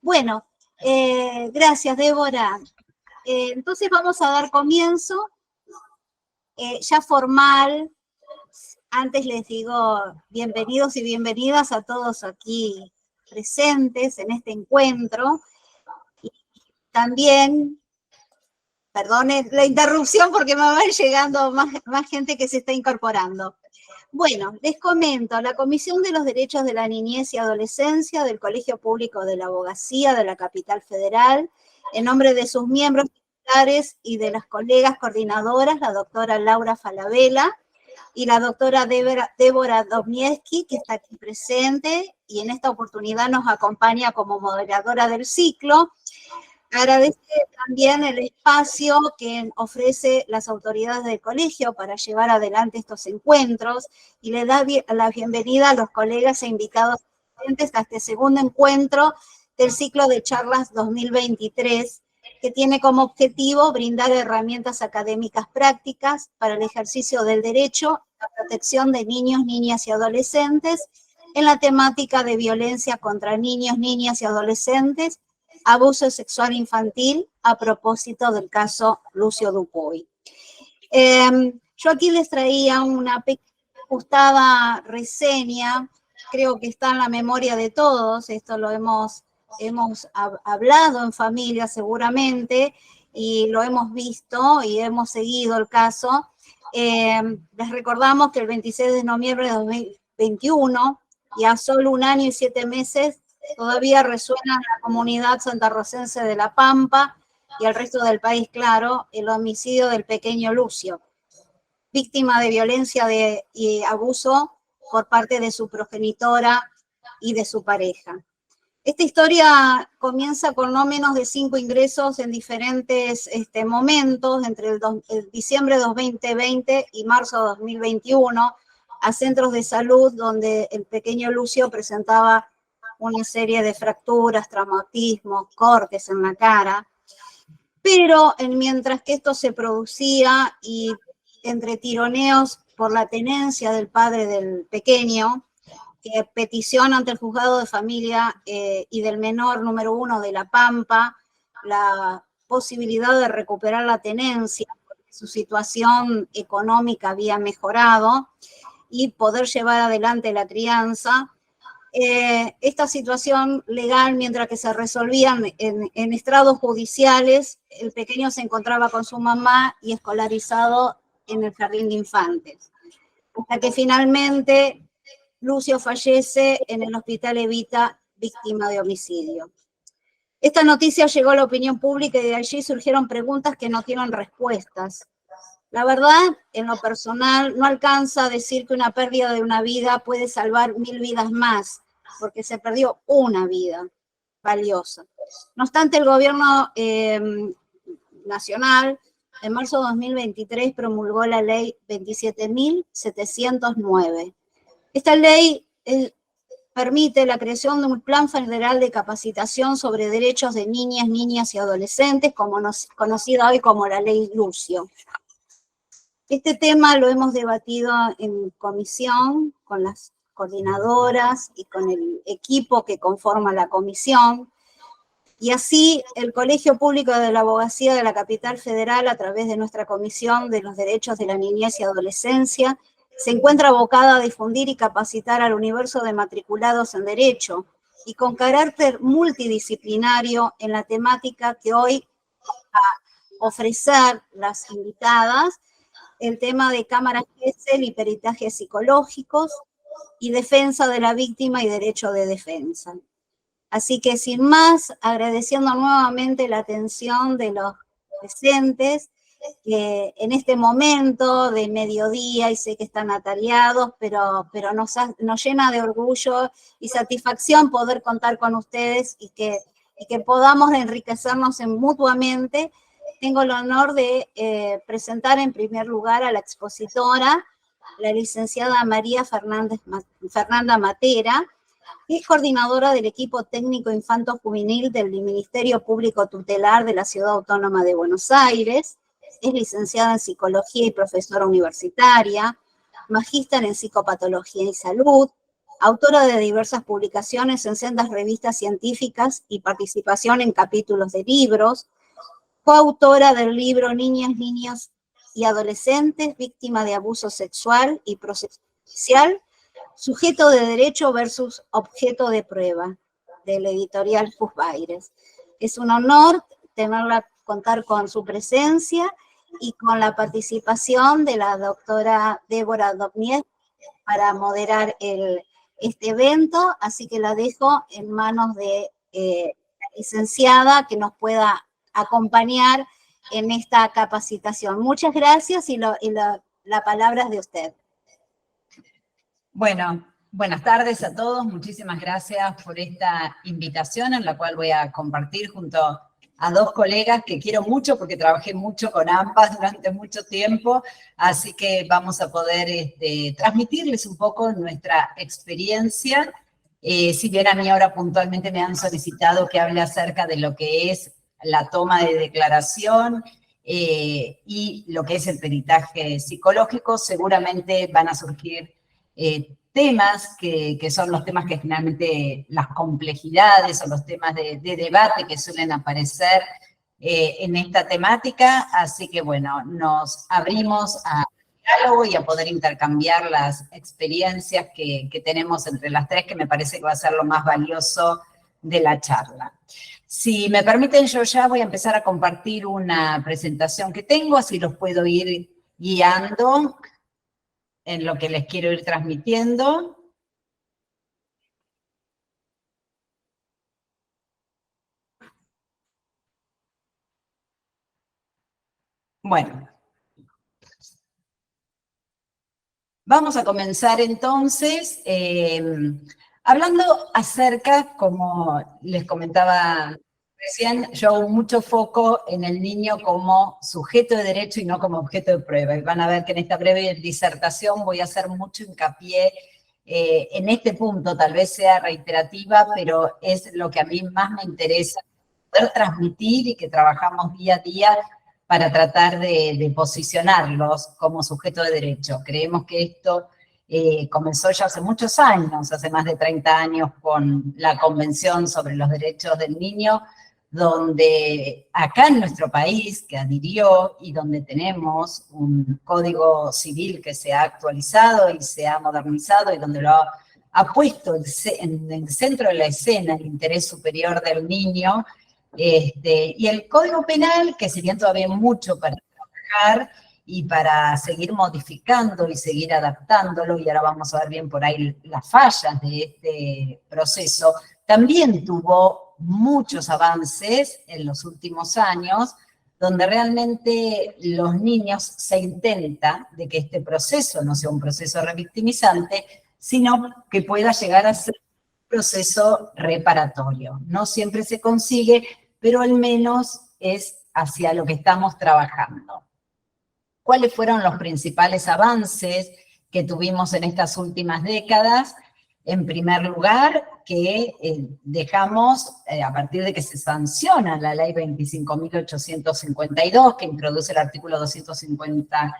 Bueno, gracias, Débora. Entonces vamos a dar comienzo, ya formal. Antes les digo bienvenidos y bienvenidas a todos aquí presentes en este encuentro. Y también, perdonen la interrupción porque me va llegando más gente que se está incorporando. Bueno, les comento, la Comisión de los Derechos de la Niñez y Adolescencia del Colegio Público de la Abogacía de la Capital Federal, en nombre de sus miembros titulares y de las colegas coordinadoras, la doctora Laura Falabella y la doctora Débora Domnieski, que está aquí presente y en esta oportunidad nos acompaña como moderadora del ciclo. Agradece también el espacio que ofrece las autoridades del colegio para llevar adelante estos encuentros y le da la bienvenida a los colegas e invitados presentes a este segundo encuentro del ciclo de charlas 2023, que tiene como objetivo brindar herramientas académicas prácticas para el ejercicio del derecho a la protección de niños, niñas y adolescentes en la temática de violencia contra niños, niñas y adolescentes, abuso sexual infantil, a propósito del caso Lucio Dupuy. Yo aquí les traía una ajustada reseña, creo que está en la memoria de todos, esto lo hemos hablado en familia seguramente, y lo hemos visto y hemos seguido el caso. Les recordamos que el 26 de noviembre de 2021, y a solo 1 año y 7 meses, todavía resuena en la comunidad santarrocense de La Pampa y el resto del país, claro, el homicidio del pequeño Lucio, víctima de violencia y abuso por parte de su progenitora y de su pareja. Esta historia comienza con no menos de 5 ingresos en diferentes momentos, entre el diciembre de 2020 y marzo de 2021, a centros de salud donde el pequeño Lucio presentaba una serie de fracturas, traumatismos, cortes en la cara. Pero mientras que esto se producía y entre tironeos por la tenencia del padre del pequeño, que peticiona ante el juzgado de familia y del menor número 1 de La Pampa la posibilidad de recuperar la tenencia, porque su situación económica había mejorado, y poder llevar adelante la crianza. Esta situación legal, mientras que se resolvían en estrados judiciales, el pequeño se encontraba con su mamá y escolarizado en el jardín de infantes. Hasta que finalmente Lucio fallece en el Hospital Evita, víctima de homicidio. Esta noticia llegó a la opinión pública y de allí surgieron preguntas que no tienen respuestas. La verdad, en lo personal, no alcanza a decir que una pérdida de una vida puede salvar 1000 vidas más, porque se perdió una vida valiosa. No obstante, el gobierno nacional, en marzo de 2023, promulgó la ley 27.709. Esta ley permite la creación de un plan federal de capacitación sobre derechos de niñas, niñas y adolescentes, conocida hoy como la ley Lucio. Este tema lo hemos debatido en comisión con las coordinadoras y con el equipo que conforma la comisión, y así el Colegio Público de la Abogacía de la Capital Federal, a través de nuestra Comisión de los Derechos de la Niñez y Adolescencia, se encuentra abocada a difundir y capacitar al universo de matriculados en Derecho, y con carácter multidisciplinario en la temática que hoy va a ofrecer las invitadas, el tema de cámaras GESEL y peritajes psicológicos y defensa de la víctima y derecho de defensa. Así que sin más, agradeciendo nuevamente la atención de los presentes, que en este momento de mediodía, y sé que están atareados, pero nos llena de orgullo y satisfacción poder contar con ustedes y que podamos enriquecernos mutuamente. Tengo el honor de presentar en primer lugar a la expositora, la licenciada María Fernanda Matera, que es coordinadora del equipo técnico infanto-juvenil del Ministerio Público Tutelar de la Ciudad Autónoma de Buenos Aires. Es licenciada en Psicología y profesora universitaria, magíster en Psicopatología y Salud, autora de diversas publicaciones en sendas revistas científicas y participación en capítulos de libros, coautora del libro Niñas, Niños y Adolescentes, víctima de abuso sexual y proceso judicial, sujeto de derecho versus objeto de prueba, de la editorial Fusbaires. Es un honor contar con su presencia y con la participación de la doctora Débora Dovnievski para moderar este evento, así que la dejo en manos de la licenciada que nos pueda acompañar en esta capacitación. Muchas gracias y la palabra es de usted. Bueno, buenas tardes a todos. Muchísimas gracias por esta invitación en la cual voy a compartir junto a dos colegas que quiero mucho porque trabajé mucho con ambas durante mucho tiempo, así que vamos a poder transmitirles un poco nuestra experiencia. Si bien a mí ahora puntualmente me han solicitado que hable acerca de lo que es la toma de declaración y lo que es el peritaje psicológico, seguramente van a surgir temas que son los temas que finalmente, las complejidades o los temas de debate que suelen aparecer en esta temática, así que bueno, nos abrimos a diálogo y a poder intercambiar las experiencias que tenemos entre las tres, que me parece que va a ser lo más valioso de la charla. Si me permiten, yo ya voy a empezar a compartir una presentación que tengo, así los puedo ir guiando en lo que les quiero ir transmitiendo. Bueno, vamos a comenzar entonces hablando acerca, como les comentaba recién, yo hago mucho foco en el niño como sujeto de derecho y no como objeto de prueba. Y van a ver que en esta breve disertación voy a hacer mucho hincapié en este punto, tal vez sea reiterativa, pero es lo que a mí más me interesa poder transmitir y que trabajamos día a día para tratar de posicionarlos como sujeto de derecho. Creemos que esto comenzó ya hace muchos años, hace más de 30 años, con la Convención sobre los Derechos del Niño, donde acá en nuestro país, que adhirió y donde tenemos un código civil que se ha actualizado y se ha modernizado y donde lo ha puesto en el centro de la escena el interés superior del niño, y el Código Penal, que sería todavía mucho para trabajar y para seguir modificando y seguir adaptándolo, y ahora vamos a ver bien por ahí las fallas de este proceso, también tuvo muchos avances en los últimos años, donde realmente los niños se intenta de que este proceso no sea un proceso revictimizante, sino que pueda llegar a ser un proceso reparatorio. No siempre se consigue, pero al menos es hacia lo que estamos trabajando. ¿Cuáles fueron los principales avances que tuvimos en estas últimas décadas? En primer lugar, que dejamos, a partir de que se sanciona la ley 25.852, que introduce el artículo 250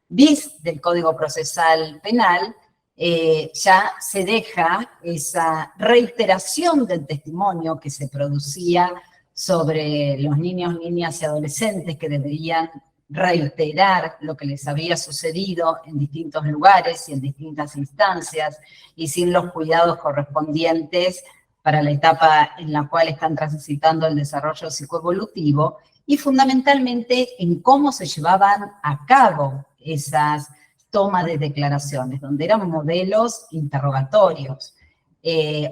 bis del Código Procesal Penal, ya se deja esa reiteración del testimonio que se producía sobre los niños, niñas y adolescentes que deberían reiterar lo que les había sucedido en distintos lugares y en distintas instancias y sin los cuidados correspondientes para la etapa en la cual están transitando el desarrollo psicoevolutivo, y fundamentalmente en cómo se llevaban a cabo esas tomas de declaraciones, donde eran modelos interrogatorios.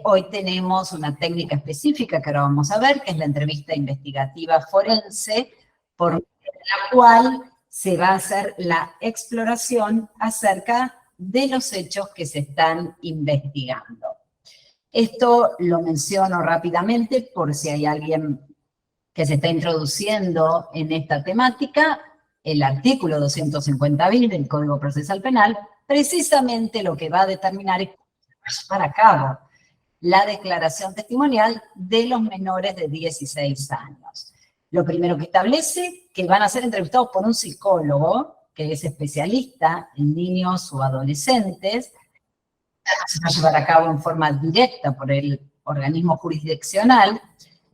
Hoy tenemos una técnica específica que ahora vamos a ver, que es la entrevista investigativa forense, por la cual se va a hacer la exploración acerca de los hechos que se están investigando. Esto lo menciono rápidamente por si hay alguien que se está introduciendo en esta temática. El artículo 250 bis del Código Procesal Penal precisamente lo que va a determinar es llevar a cabo la declaración testimonial de los menores de 16 años. Lo primero que establece que van a ser entrevistados por un psicólogo que es especialista en niños o adolescentes, se va a llevar a cabo en forma directa por el organismo jurisdiccional,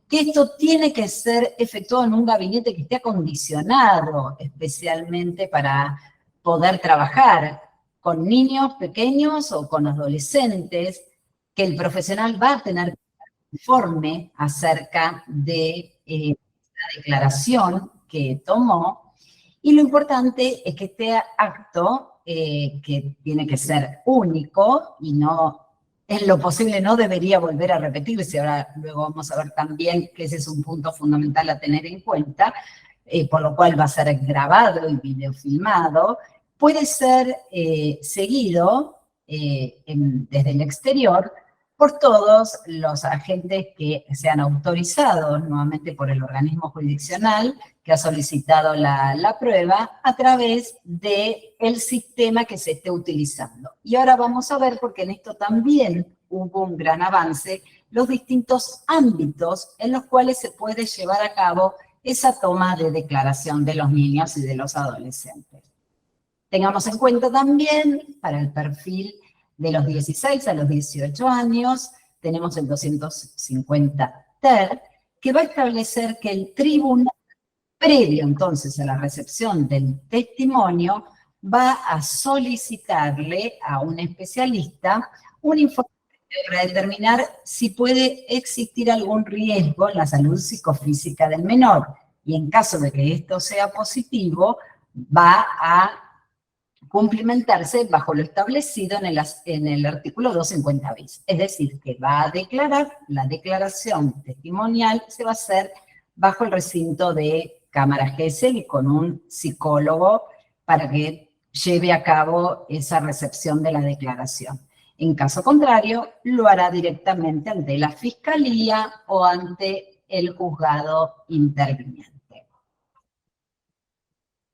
que esto tiene que ser efectuado en un gabinete que esté acondicionado especialmente para poder trabajar con niños pequeños o con adolescentes, que el profesional va a tener informe acerca de la declaración que tomó, y lo importante es que este acto, que tiene que ser único y no, en lo posible no debería volver a repetirse, ahora luego vamos a ver también que ese es un punto fundamental a tener en cuenta, por lo cual va a ser grabado y videofilmado, puede ser seguido desde el exterior por todos los agentes que sean autorizados nuevamente por el organismo jurisdiccional que ha solicitado la prueba a través del sistema que se esté utilizando. Y ahora vamos a ver, porque en esto también hubo un gran avance, los distintos ámbitos en los cuales se puede llevar a cabo esa toma de declaración de los niños y de los adolescentes. Tengamos en cuenta también, para el perfil de los 16 a los 18 años, tenemos el 250 ter, que va a establecer que el tribunal, previo entonces a la recepción del testimonio, va a solicitarle a un especialista un informe para determinar si puede existir algún riesgo en la salud psicofísica del menor. Y en caso de que esto sea positivo, va a cumplimentarse bajo lo establecido en el artículo 250 bis. Es decir, que va a declarar, la declaración testimonial se va a hacer bajo el recinto de cámara Gesell y con un psicólogo para que lleve a cabo esa recepción de la declaración. En caso contrario, lo hará directamente ante la fiscalía o ante el juzgado interviniente.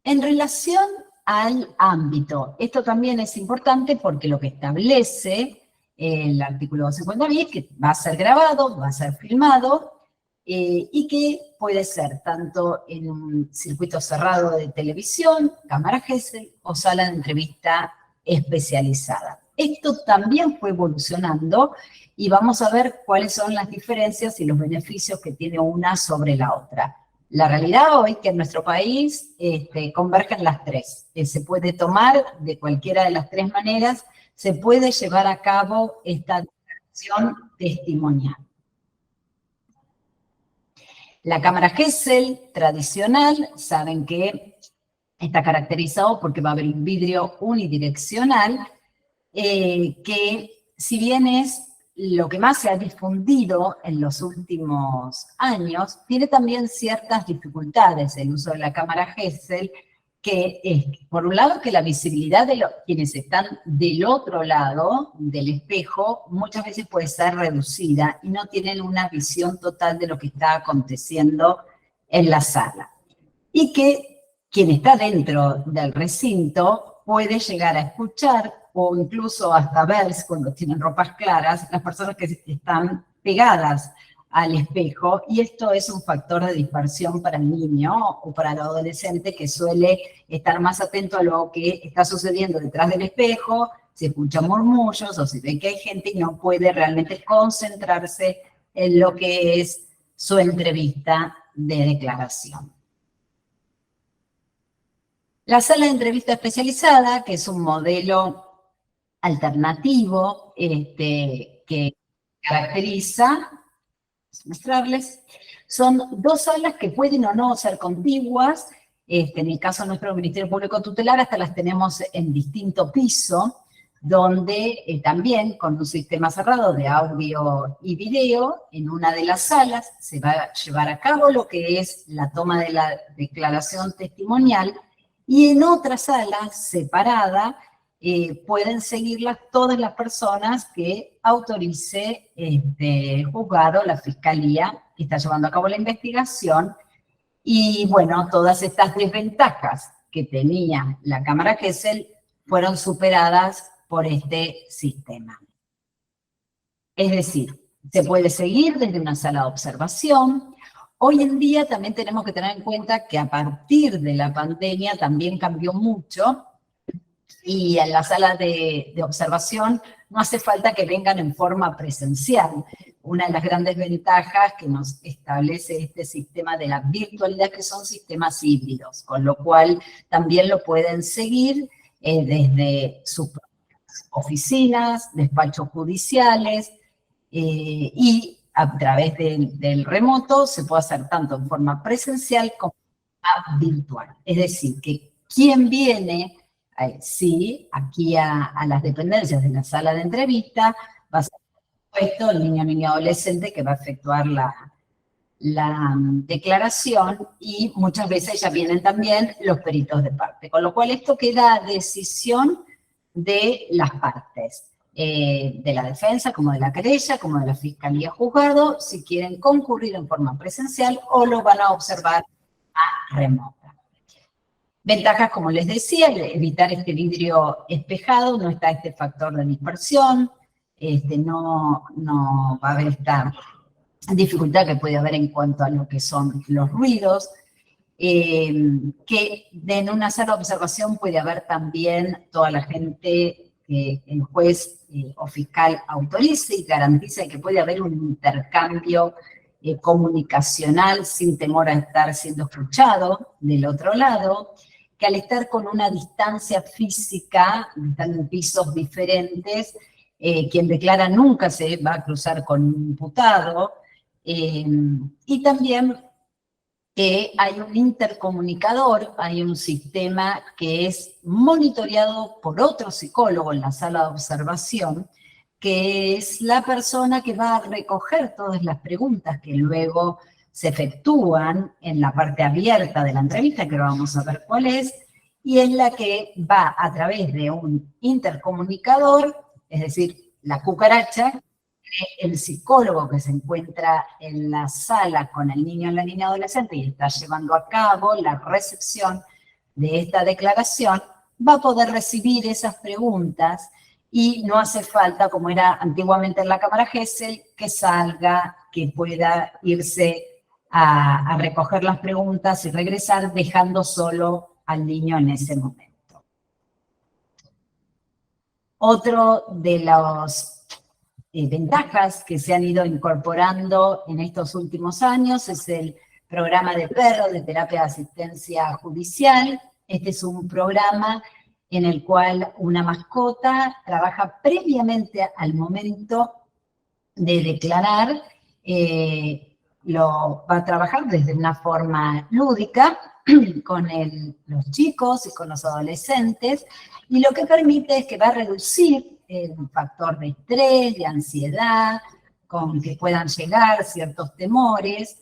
En relación al ámbito, esto también es importante porque lo que establece el artículo 250 bis es que va a ser grabado, va a ser filmado, y que puede ser tanto en un circuito cerrado de televisión, cámara Gesell o sala de entrevista especializada. Esto también fue evolucionando y vamos a ver cuáles son las diferencias y los beneficios que tiene una sobre la otra. La realidad hoy que en nuestro país convergen las tres. Se puede tomar de cualquiera de las tres maneras, se puede llevar a cabo esta declaración testimonial. La cámara Gesell tradicional, saben que está caracterizado porque va a haber un vidrio unidireccional, que si bien es lo que más se ha difundido en los últimos años, tiene también ciertas dificultades el uso de la cámara Gesell, que es, por un lado, que la visibilidad de quienes están del otro lado del espejo muchas veces puede ser reducida y no tienen una visión total de lo que está aconteciendo en la sala. Y que quien está dentro del recinto puede llegar a escuchar o incluso hasta ver, cuando tienen ropas claras, las personas que están pegadas al espejo, y esto es un factor de dispersión para el niño o para el adolescente que suele estar más atento a lo que está sucediendo detrás del espejo, se escuchan murmullos o se ve que hay gente y no puede realmente concentrarse en lo que es su entrevista de declaración. La sala de entrevista especializada, que es un modelo alternativo que caracteriza, mostrarles, son dos salas que pueden o no ser contiguas. En el caso de nuestro Ministerio Público Tutelar, hasta las tenemos en distinto piso, donde también con un sistema cerrado de audio y video, en una de las salas se va a llevar a cabo lo que es la toma de la declaración testimonial, y en otra sala separada pueden seguirlas todas las personas que autorice el juzgado, la fiscalía, que está llevando a cabo la investigación. Y bueno, todas estas desventajas que tenía la cámara Gesell fueron superadas por este sistema. Es decir, se puede seguir desde una sala de observación. Hoy en día también tenemos que tener en cuenta que a partir de la pandemia también cambió mucho, y en la sala de observación no hace falta que vengan en forma presencial. Una de las grandes ventajas que nos establece este sistema de la virtualidad, que son sistemas híbridos, con lo cual también lo pueden seguir desde sus oficinas, despachos judiciales, y a través del remoto se puede hacer tanto en forma presencial como virtual. Es decir, que quien viene, sí, aquí a las dependencias de la sala de entrevista, va a ser puesto el niño adolescente que va a efectuar la declaración, y muchas veces ya vienen también los peritos de parte. Con lo cual esto queda a decisión de las partes, de la defensa, como de la querella, como de la fiscalía juzgado, si quieren concurrir en forma presencial o lo van a observar a remota. Ventajas, como les decía, evitar este vidrio espejado, no está este factor de dispersión, no va a haber esta dificultad que puede haber en cuanto a lo que son los ruidos, que en una sala de observación puede haber también toda la gente que el juez o fiscal autorice y garantice que puede haber un intercambio comunicacional sin temor a estar siendo escuchado del otro lado, que al estar con una distancia física, están en pisos diferentes, quien declara nunca se va a cruzar con un imputado, y también que hay un intercomunicador, hay un sistema que es monitoreado por otro psicólogo en la sala de observación, que es la persona que va a recoger todas las preguntas que luego se efectúan en la parte abierta de la entrevista, que ahora vamos a ver cuál es, y en la que va a través de un intercomunicador, es decir, la cucaracha, el psicólogo que se encuentra en la sala con el niño o la niña adolescente y está llevando a cabo la recepción de esta declaración, va a poder recibir esas preguntas y no hace falta, como era antiguamente en la cámara Gesell, que salga, que pueda irse a recoger las preguntas y regresar dejando solo al niño en ese momento. Otro de los ventajas que se han ido incorporando en estos últimos años es el programa de perro de terapia de asistencia judicial. Este es un programa en el cual una mascota trabaja previamente al momento de declarar, lo va a trabajar desde una forma lúdica con los chicos y con los adolescentes, y lo que permite es que va a reducir el factor de estrés, de ansiedad, con que puedan llegar ciertos temores,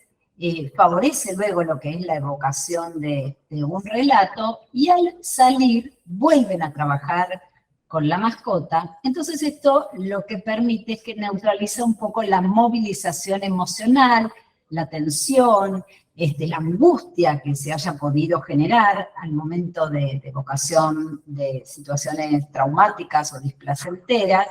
favorece luego lo que es la evocación de un relato, y al salir vuelven a trabajar con la mascota. Entonces esto lo que permite es que neutraliza un poco la movilización emocional, la tensión, la angustia que se haya podido generar al momento de evocación de situaciones traumáticas o displacenteras,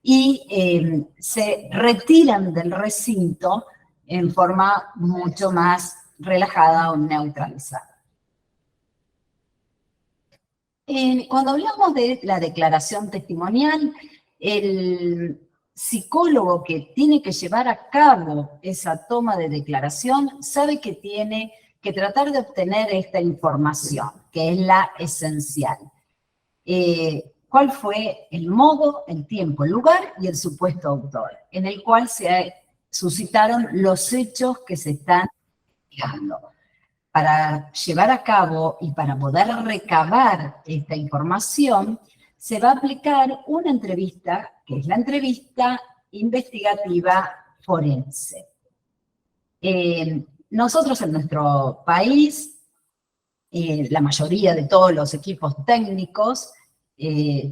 y se retiran del recinto en forma mucho más relajada o neutralizada. Cuando hablamos de la declaración testimonial, el psicólogo que tiene que llevar a cabo esa toma de declaración sabe que tiene que tratar de obtener esta información, que es la esencial. ¿Cuál fue el modo, el tiempo, el lugar y el supuesto autor, en el cual se suscitaron los hechos que se están investigando? Para llevar a cabo y para poder recabar esta información, se va a aplicar una entrevista, que es la entrevista investigativa forense. Nosotros en nuestro país, la mayoría de todos los equipos técnicos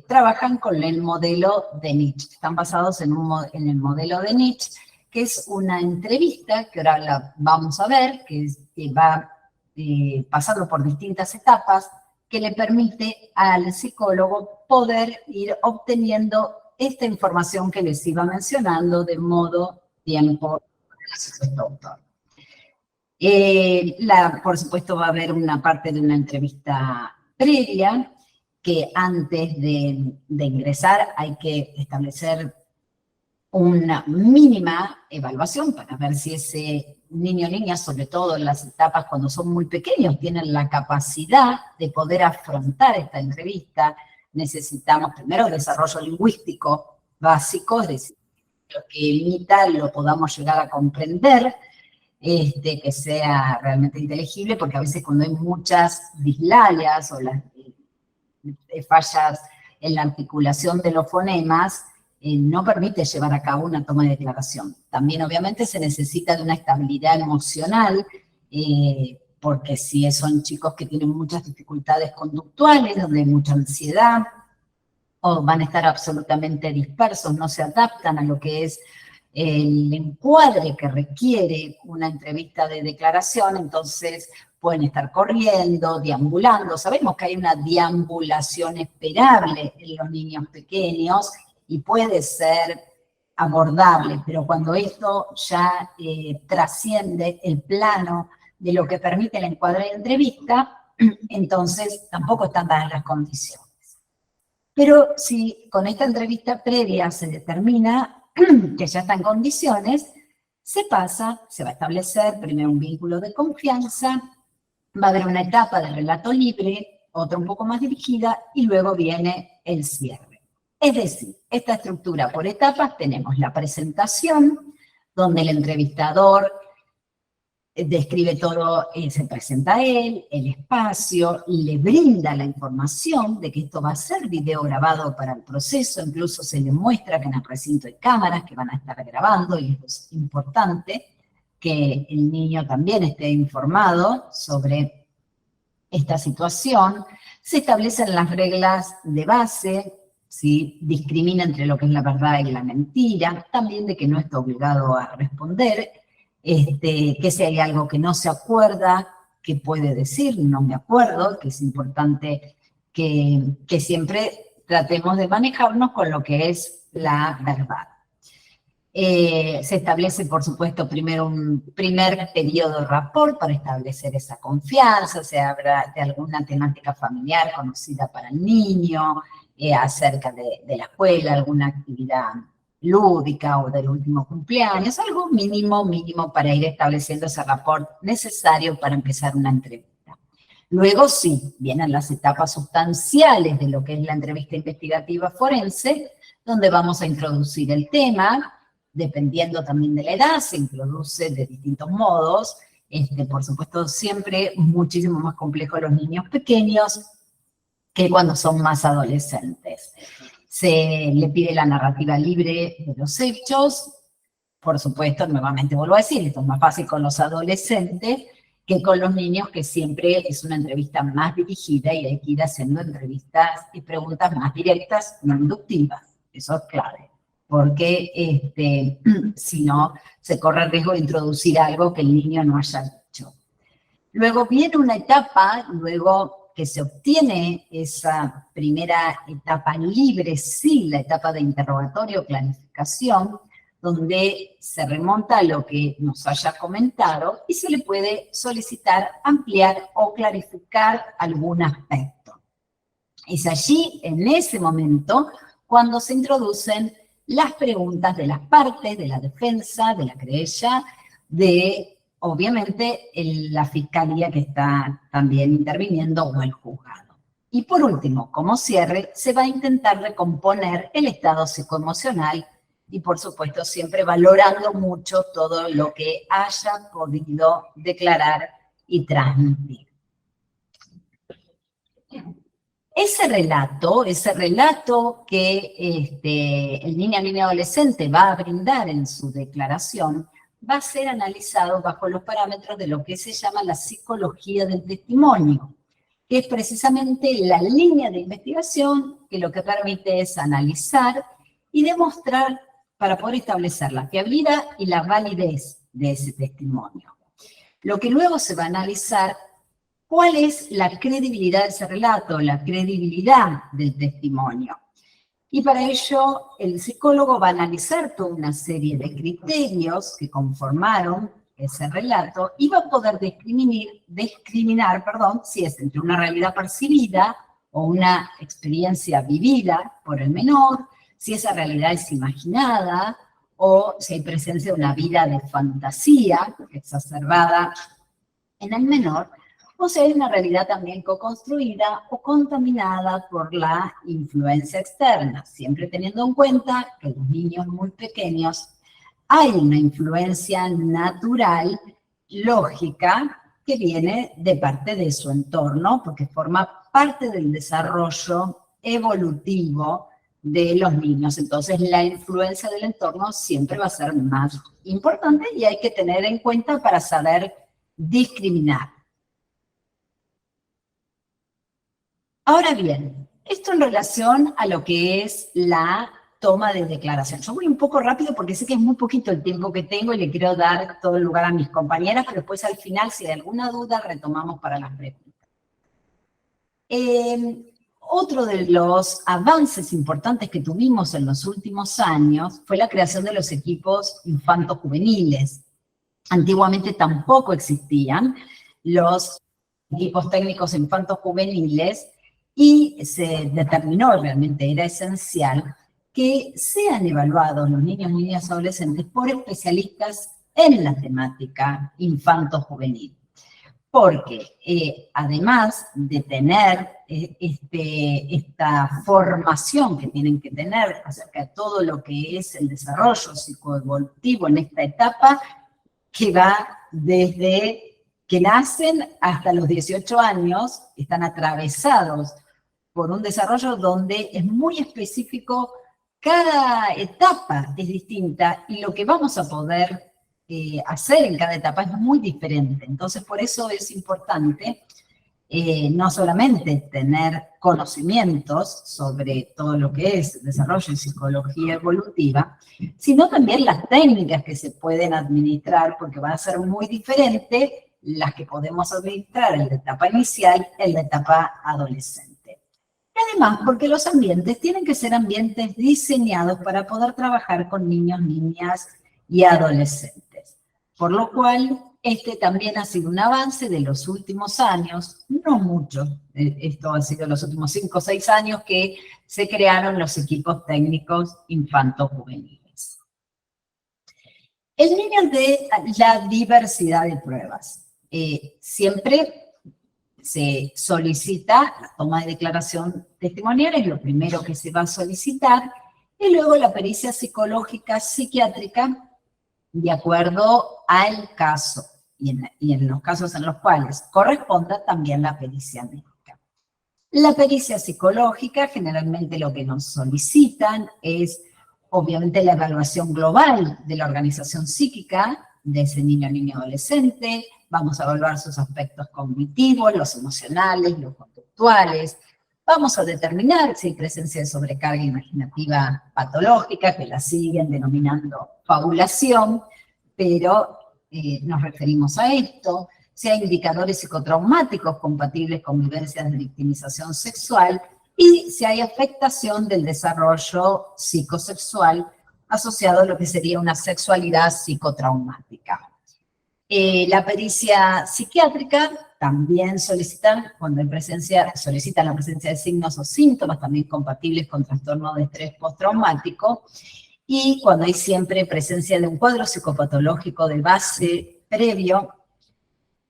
trabajan con el modelo de Nitsch. Están basados en el modelo de Nitsch, que es una entrevista, que ahora la vamos a ver, que va pasando por distintas etapas, que le permite al psicólogo poder ir obteniendo esta información que les iba mencionando de modo, tiempo, autor. Por supuesto va a haber una parte de una entrevista previa, que antes de ingresar hay que establecer una mínima evaluación para ver si ese niño o niña, sobre todo en las etapas cuando son muy pequeños, tienen la capacidad de poder afrontar esta entrevista. Necesitamos primero desarrollo lingüístico básico, es decir, lo que emita lo podamos llegar a comprender, que sea realmente inteligible, porque a veces cuando hay muchas dislalias o las fallas en la articulación de los fonemas, no permite llevar a cabo una toma de declaración. También obviamente se necesita de una estabilidad emocional, porque si son chicos que tienen muchas dificultades conductuales, donde hay mucha ansiedad, o van a estar absolutamente dispersos, no se adaptan a lo que es el encuadre que requiere una entrevista de declaración, entonces pueden estar corriendo, deambulando. Sabemos que hay una deambulación esperable en los niños pequeños y puede ser abordable, pero cuando esto ya trasciende el plano de lo que permite el encuadre de entrevista, entonces tampoco están dadas las condiciones. Pero si con esta entrevista previa se determina que ya está en condiciones, se va a establecer primero un vínculo de confianza, va a haber una etapa de relato libre, otra un poco más dirigida, y luego viene el cierre. Es decir, esta estructura por etapas tenemos la presentación, donde el entrevistador describe todo, se presenta a él, el espacio, le brinda la información de que esto va a ser video grabado para el proceso, incluso se le muestra que en el recinto hay cámaras que van a estar grabando, y es importante que el niño también esté informado sobre esta situación. Se establecen las reglas de base, ¿sí? Discrimina entre lo que es la verdad y la mentira, también de que no está obligado a responder, que si hay algo que no se acuerda, que puede decir, no me acuerdo, que es importante que siempre tratemos de manejarnos con lo que es la verdad. Se establece, por supuesto, primero un primer periodo de rapport para establecer esa confianza, se habla de alguna temática familiar conocida para el niño, acerca de la escuela, alguna actividad lúdica o del último cumpleaños, algo mínimo para ir estableciendo ese rapport necesario para empezar una entrevista. Luego sí, vienen las etapas sustanciales de lo que es la entrevista investigativa forense, donde vamos a introducir el tema, dependiendo también de la edad, se introduce de distintos modos, por supuesto siempre muchísimo más complejo a los niños pequeños que cuando son más adolescentes. Se le pide la narrativa libre de los hechos, por supuesto, nuevamente vuelvo a decir, esto es más fácil con los adolescentes que con los niños, que siempre es una entrevista más dirigida y hay que ir haciendo entrevistas y preguntas más directas, no inductivas, eso es clave, porque si no, se corre el riesgo de introducir algo que el niño no haya dicho. Luego viene una etapa, luego que se obtiene esa primera etapa libre, sí, la etapa de interrogatorio, clarificación, donde se remonta a lo que nos haya comentado y se le puede solicitar ampliar o clarificar algún aspecto. Es allí, en ese momento, cuando se introducen las preguntas de las partes, de la defensa, de la querella, de, obviamente, la fiscalía que está también interviniendo o el juzgado. Y por último, como cierre, se va a intentar recomponer el estado psicoemocional y, por supuesto, siempre valorando mucho todo lo que haya podido declarar y transmitir. Ese relato que el niño o niña adolescente va a brindar en su declaración va a ser analizado bajo los parámetros de lo que se llama la psicología del testimonio, que es precisamente la línea de investigación que lo que permite es analizar y demostrar para poder establecer la fiabilidad y la validez de ese testimonio. Lo que luego se va a analizar, ¿cuál es la credibilidad de ese relato, la credibilidad del testimonio? Y para ello, el psicólogo va a analizar toda una serie de criterios que conformaron ese relato y va a poder discriminar si es entre una realidad percibida o una experiencia vivida por el menor, si esa realidad es imaginada, o si hay presencia de una vida de fantasía exacerbada en el menor, o si hay una realidad también co-construida o contaminada por la influencia externa, siempre teniendo en cuenta que en los niños muy pequeños hay una influencia natural, lógica, que viene de parte de su entorno, porque forma parte del desarrollo evolutivo de los niños. Entonces, la influencia del entorno siempre va a ser más importante y hay que tener en cuenta para saber discriminar. Ahora bien, esto en relación a lo que es la toma de declaración. Yo voy un poco rápido porque sé que es muy poquito el tiempo que tengo y le quiero dar todo el lugar a mis compañeras, pero después al final, si hay alguna duda, retomamos para las preguntas. Otro de los avances importantes que tuvimos en los últimos años fue la creación de los equipos infanto-juveniles. Antiguamente tampoco existían los equipos técnicos infanto-juveniles y se determinó, realmente era esencial, que sean evaluados los niños y niñas adolescentes por especialistas en la temática infanto-juvenil. Porque además de tener esta formación que tienen que tener acerca de todo lo que es el desarrollo psicoevolutivo en esta etapa, que va desde que nacen hasta los 18 años, están atravesados por un desarrollo donde es muy específico, cada etapa es distinta y lo que vamos a poder hacer en cada etapa es muy diferente. Entonces, por eso es importante no solamente tener conocimientos sobre todo lo que es desarrollo y psicología evolutiva, sino también las técnicas que se pueden administrar, porque van a ser muy diferentes las que podemos administrar en la etapa inicial, en la etapa adolescente. Y además, porque los ambientes tienen que ser ambientes diseñados para poder trabajar con niños, niñas y adolescentes. Por lo cual, este también ha sido un avance de los últimos años, no mucho, esto ha sido los últimos 5 o 6 años que se crearon los equipos técnicos infanto-juveniles. En líneas de la diversidad de pruebas, siempre se solicita la toma de declaración testimonial, es lo primero que se va a solicitar, y luego la pericia psicológica psiquiátrica de acuerdo al caso y en los casos en los cuales corresponda también la pericia médica. La pericia psicológica, generalmente lo que nos solicitan es obviamente la evaluación global de la organización psíquica de ese niño, niña, adolescente. Vamos a evaluar sus aspectos cognitivos, los emocionales, los conductuales. Vamos a determinar si hay presencia de sobrecarga imaginativa patológica, que la siguen denominando fabulación, pero nos referimos a esto. Si hay indicadores psicotraumáticos compatibles con vivencias de victimización sexual y si hay afectación del desarrollo psicosexual asociado a lo que sería una sexualidad psicotraumática. La pericia psiquiátrica también solicitan la presencia de signos o síntomas también compatibles con trastorno de estrés postraumático y cuando hay siempre presencia de un cuadro psicopatológico de base previo.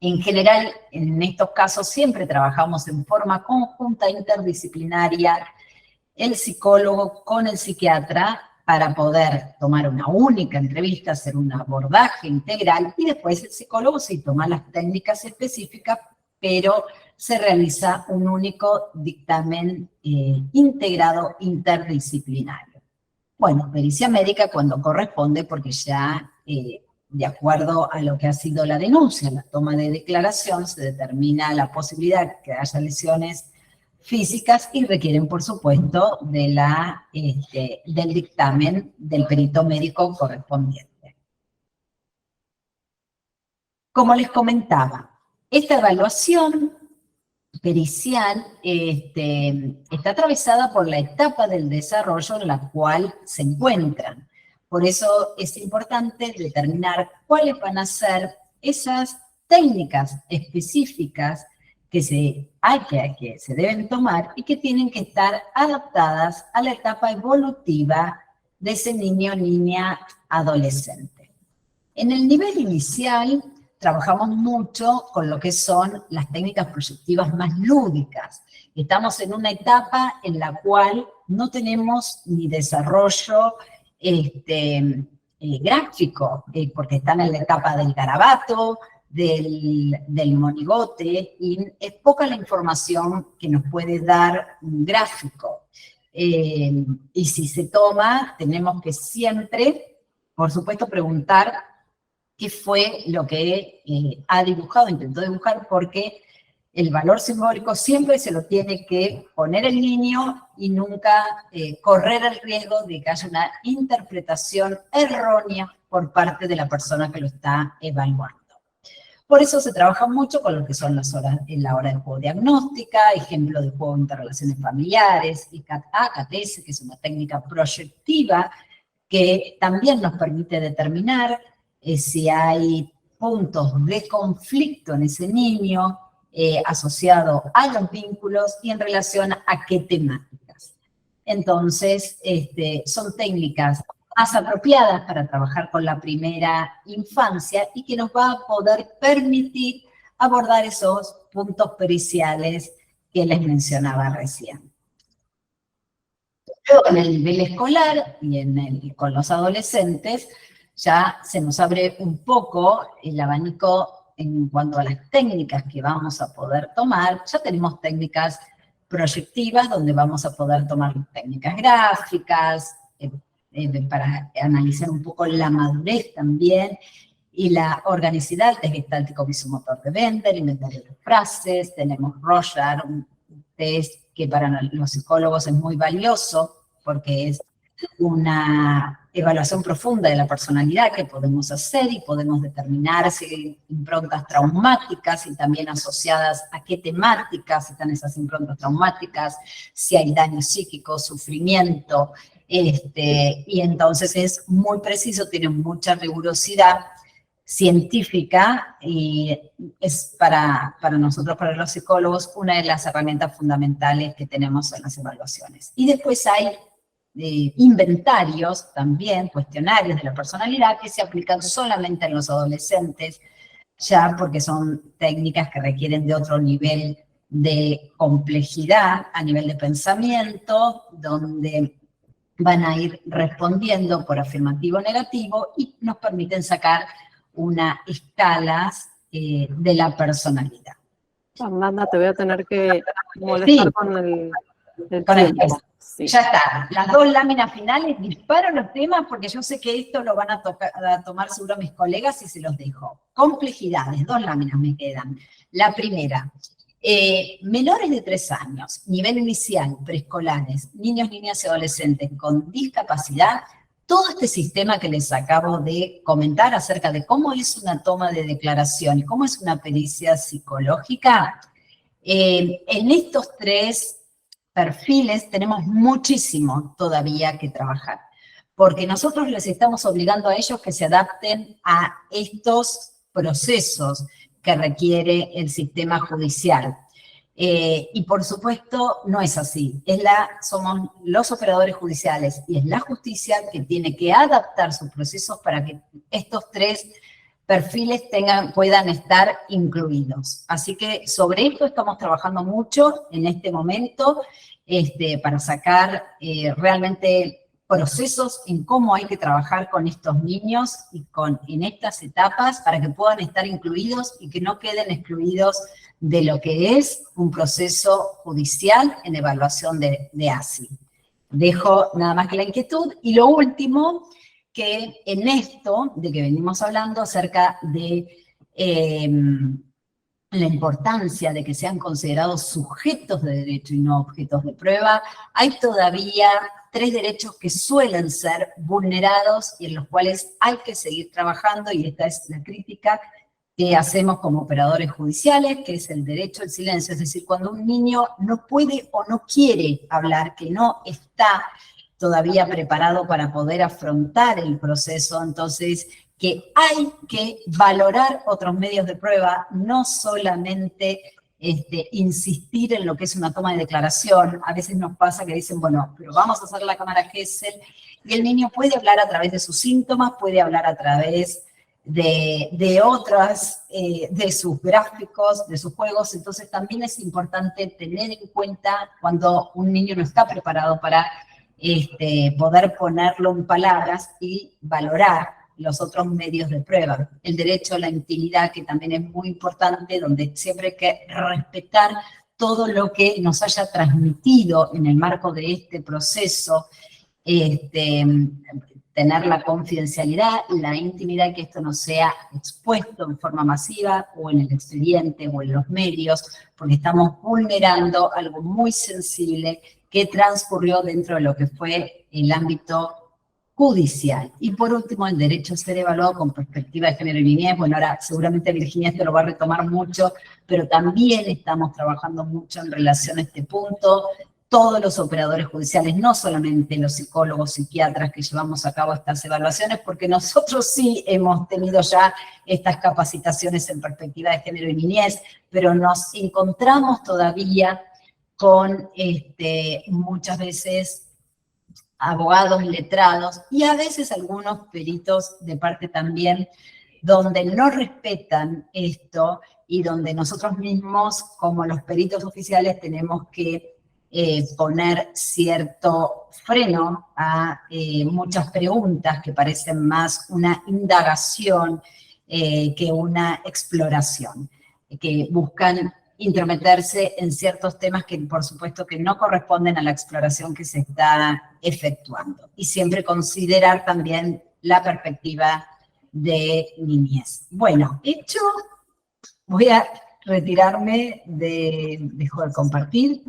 En general, en estos casos siempre trabajamos en forma conjunta, interdisciplinaria, el psicólogo con el psiquiatra para poder tomar una única entrevista, hacer un abordaje integral y después el psicólogo sí toma las técnicas específicas, pero se realiza un único dictamen integrado interdisciplinario. Bueno, pericia médica cuando corresponde porque ya de acuerdo a lo que ha sido la denuncia, la toma de declaración, se determina la posibilidad de que haya lesiones físicas y requieren, por supuesto, del dictamen del perito médico correspondiente. Como les comentaba, esta evaluación pericial está atravesada por la etapa del desarrollo en la cual se encuentran. Por eso es importante determinar cuáles van a ser esas técnicas específicas que se que se deben tomar y que tienen que estar adaptadas a la etapa evolutiva de ese niño, niña, adolescente. En el nivel inicial trabajamos mucho con lo que son las técnicas proyectivas más lúdicas. Estamos en una etapa en la cual no tenemos ni desarrollo gráfico, porque están en la etapa del garabato, del monigote, y es poca la información que nos puede dar un gráfico. Y si se toma, tenemos que siempre, por supuesto, preguntar qué fue lo que ha dibujado, intentó dibujar, porque el valor simbólico siempre se lo tiene que poner el niño y nunca correr el riesgo de que haya una interpretación errónea por parte de la persona que lo está evaluando. Por eso se trabaja mucho con lo que son las horas, en la hora de juego diagnóstica, ejemplo de juego de interrelaciones familiares, ICAT-A, CAT-S, que es una técnica proyectiva que también nos permite determinar si hay puntos de conflicto en ese niño asociado a los vínculos y en relación a qué temáticas. Entonces, son técnicas más apropiadas para trabajar con la primera infancia y que nos va a poder permitir abordar esos puntos periciales que les mencionaba recién. Luego, en el nivel escolar y con los adolescentes, ya se nos abre un poco el abanico en cuanto a las técnicas que vamos a poder tomar. Ya tenemos técnicas proyectivas donde vamos a poder tomar técnicas gráficas, para analizar un poco la madurez también y la organicidad, test gestáltico visomotor de Bender, inventario de frases, tenemos Rorschach, un test que para los psicólogos es muy valioso porque es una evaluación profunda de la personalidad que podemos hacer y podemos determinar si hay improntas traumáticas y también asociadas a qué temáticas están esas improntas traumáticas, si hay daño psíquico, sufrimiento, y entonces es muy preciso, tiene mucha rigurosidad científica y es para nosotros, para los psicólogos, una de las herramientas fundamentales que tenemos en las evaluaciones. Y después hay inventarios también, cuestionarios de la personalidad que se aplican solamente en los adolescentes, ya porque son técnicas que requieren de otro nivel de complejidad a nivel de pensamiento, donde van a ir respondiendo por afirmativo o negativo y nos permiten sacar unas escalas de la personalidad. Amanda, te voy a tener que molestar sí, con el tiempo. Sí. Ya está, las dos láminas finales, disparo los temas porque yo sé que esto lo van a tomar seguro mis colegas y se los dejo. Complejidades, dos láminas me quedan. La primera, menores de 3 años, nivel inicial, preescolares, niños, niñas y adolescentes con discapacidad, todo este sistema que les acabo de comentar acerca de cómo es una toma de declaración y cómo es una pericia psicológica, en estos 3 perfiles tenemos muchísimo todavía que trabajar, porque nosotros les estamos obligando a ellos que se adapten a estos procesos que requiere el sistema judicial. Y por supuesto no es así, somos los operadores judiciales y es la justicia que tiene que adaptar sus procesos para que estos 3 perfiles puedan estar incluidos. Así que sobre esto estamos trabajando mucho en este momento para sacar realmente procesos en cómo hay que trabajar con estos niños y en estas etapas para que puedan estar incluidos y que no queden excluidos de lo que es un proceso judicial en evaluación de ASI. Dejo nada más que la inquietud. Y lo último, que en esto de que venimos hablando acerca de la importancia de que sean considerados sujetos de derecho y no objetos de prueba, hay todavía 3 derechos que suelen ser vulnerados y en los cuales hay que seguir trabajando, y esta es la crítica que hacemos como operadores judiciales, que es el derecho al silencio, es decir, cuando un niño no puede o no quiere hablar, que no está todavía preparado para poder afrontar el proceso, entonces que hay que valorar otros medios de prueba, no solamente insistir en lo que es una toma de declaración. A veces nos pasa que dicen, bueno, pero vamos a hacer la cámara Gesell, y el niño puede hablar a través de sus síntomas, puede hablar a través de otras, de sus gráficos, de sus juegos. Entonces también es importante tener en cuenta cuando un niño no está preparado para poder ponerlo en palabras y valorar los otros medios de prueba. El derecho a la intimidad, que también es muy importante, donde siempre hay que respetar todo lo que nos haya transmitido en el marco de este proceso, tener la confidencialidad, la intimidad, que esto no sea expuesto en forma masiva o en el expediente o en los medios, porque estamos vulnerando algo muy sensible que transcurrió dentro de lo que fue el ámbito judicial. Y por último, el derecho a ser evaluado con perspectiva de género y niñez. Bueno, ahora seguramente Virginia esto lo va a retomar mucho, pero también estamos trabajando mucho en relación a este punto. Todos los operadores judiciales, no solamente los psicólogos, psiquiatras que llevamos a cabo estas evaluaciones, porque nosotros sí hemos tenido ya estas capacitaciones en perspectiva de género y niñez, pero nos encontramos todavía con muchas veces abogados letrados y a veces algunos peritos de parte también donde no respetan esto y donde nosotros mismos, como los peritos oficiales, tenemos que poner cierto freno a muchas preguntas que parecen más una indagación que una exploración, que buscan intrometerse en ciertos temas que por supuesto que no corresponden a la exploración que se está efectuando. Y siempre considerar también la perspectiva de niñez. Bueno, hecho, voy a retirarme dejo de compartir.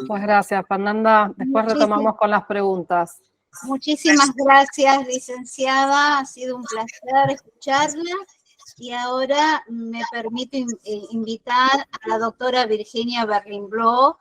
Pues gracias, Fernanda. Después retomamos con las preguntas. Muchísimas gracias, licenciada. Ha sido un placer escucharla. Y ahora me permito invitar a la doctora Virginia Berlin-Blau,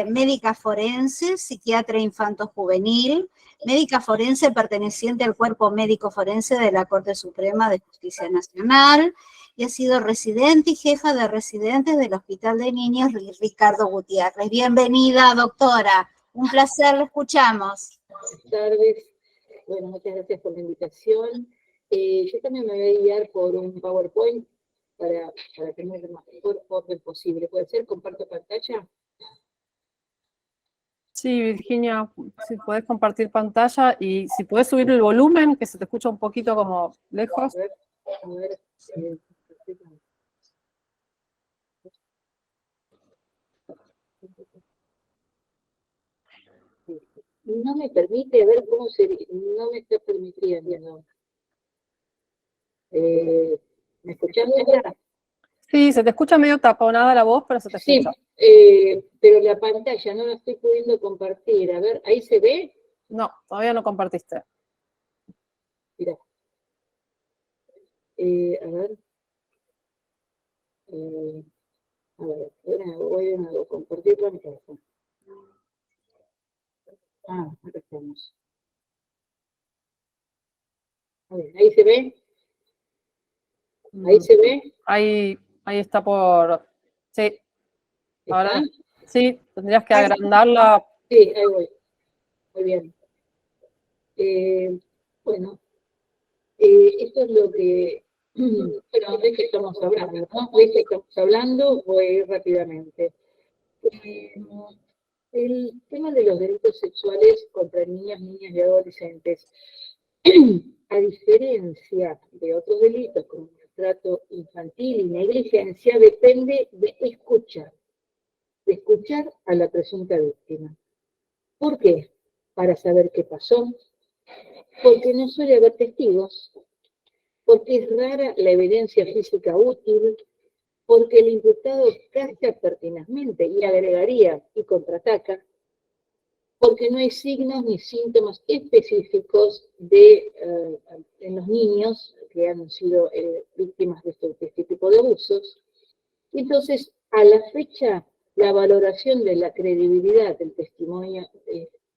médica forense, psiquiatra infanto-juvenil, médica forense perteneciente al Cuerpo Médico Forense de la Corte Suprema de Justicia Nacional, y ha sido residente y jefa de residentes del Hospital de Niños Ricardo Gutiérrez. Bienvenida, doctora. Un placer, la escuchamos. Buenas tardes. Bueno, muchas gracias por la invitación. Yo también me voy a guiar por un PowerPoint para tener el mejor orden posible. ¿Puede ser? ¿Comparto pantalla? Sí, Virginia, si puedes compartir pantalla y si puedes subir el volumen, que se te escucha un poquito como lejos. A ver. No me permite, a ver cómo sería, no me está permitiendo. ¿Me escuchaste ahora? Sí, se te escucha medio taponada la voz, pero se te escucha. Sí, pero la pantalla no la estoy pudiendo compartir. A ver, ¿ahí se ve? No, todavía no compartiste. Mira. A ver. Ahora voy a compartir pantalla. Acá estamos. A ver, ¿ahí se ve? ¿Ahí se ve? Ahí está por... Sí. Ahora ¿Está? sí, tendrías que agrandarla. Sí, ahí voy. Muy bien. Bueno, esto es lo que... Bueno, ¿de qué estamos hablando? ¿No? ¿De qué estamos hablando? Voy a ir rápidamente. El tema de los delitos sexuales contra niñas y adolescentes, a diferencia de otros delitos como maltrato infantil y negligencia, depende de escuchar a la presunta víctima. ¿Por qué? Para saber qué pasó, porque no suele haber testigos, porque es rara la evidencia física útil, porque el imputado calla pertinazmente y agregaría y contraataca, porque no hay signos ni síntomas específicos en los niños que han sido víctimas de este tipo de abusos. Entonces, a la fecha, la valoración de la credibilidad del testimonio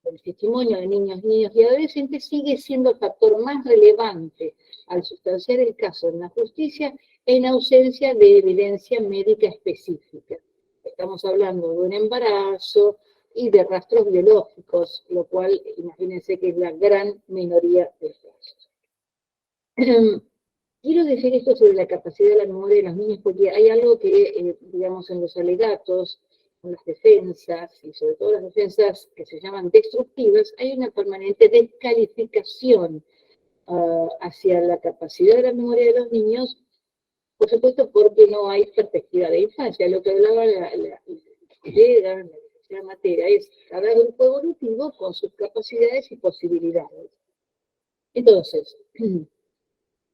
el testimonio de niños, niños y adolescentes sigue siendo el factor más relevante al sustanciar el caso en la justicia en ausencia de evidencia médica específica. Estamos hablando de un embarazo y de rastros biológicos, lo cual imagínense que es la gran minoría de casos. Quiero decir esto sobre la capacidad de la memoria de los niños, porque hay algo que, digamos, en los alegatos, en las defensas, y sobre todo las defensas que se llaman destructivas, hay una permanente descalificación hacia la capacidad de la memoria de los niños, por supuesto porque no hay perspectiva de infancia. Lo que hablaba la licenciada Matera es cada grupo evolutivo con sus capacidades y posibilidades. Entonces,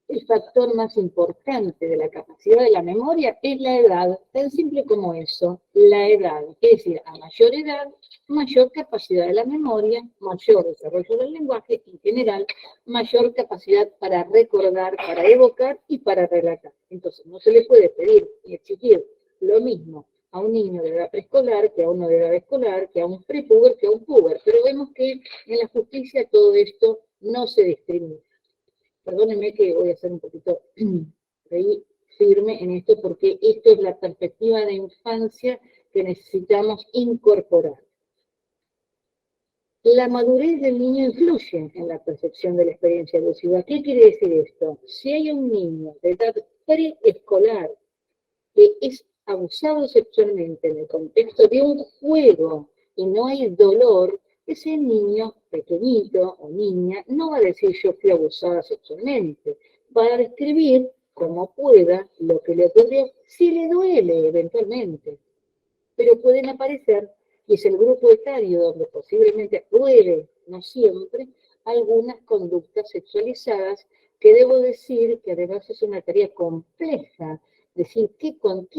el factor más importante de la capacidad de la memoria es la edad, tan simple como eso, la edad. Es decir, a mayor edad, mayor capacidad de la memoria, mayor desarrollo del lenguaje, en general, mayor capacidad para recordar, para evocar y para relatar. Entonces, no se le puede pedir ni exigir lo mismo a un niño de edad preescolar, que a uno de edad escolar, que a un prepuber, que a un puber. Pero vemos que en la justicia todo esto no se discrimina. Perdónenme que voy a ser un poquito firme en esto, porque esto es la perspectiva de infancia que necesitamos incorporar. La madurez del niño influye en la percepción de la experiencia abusiva. ¿Qué quiere decir esto? Si hay un niño de edad preescolar que es abusado sexualmente en el contexto de un juego y no hay dolor, ese niño pequeñito o niña no va a decir yo fui abusada sexualmente, va a describir como pueda lo que le ocurrió, si le duele eventualmente. Pero pueden aparecer, y es el grupo etario donde posiblemente puede, no siempre, algunas conductas sexualizadas, que debo decir que además es una tarea compleja, decir qué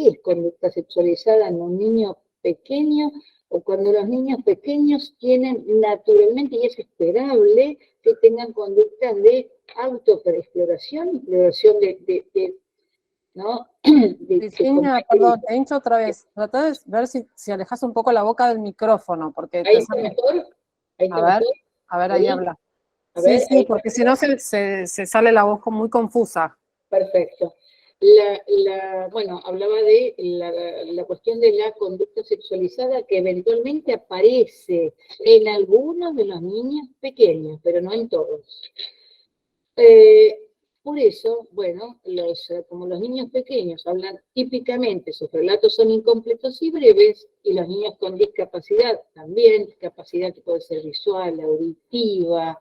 es conducta sexualizada en un niño pequeño, o cuando los niños pequeños tienen naturalmente, y es esperable, que tengan conductas de autoexploración, exploración ¿no? Virginia, perdón, te hincho otra vez. Tratá de ver si alejas un poco la boca del micrófono, porque ¿Ahí está mejor? ¿Ahí está mejor? A ver, ahí habla. A ver, Sí, porque si no se sale la voz muy confusa. Perfecto. Bueno, hablaba de la cuestión de la conducta sexualizada que eventualmente aparece en algunos de los niños pequeños, pero no en todos. Por eso, bueno, como los niños pequeños hablan típicamente, sus relatos son incompletos y breves, y los niños con discapacidad también, discapacidad que puede ser visual, auditiva,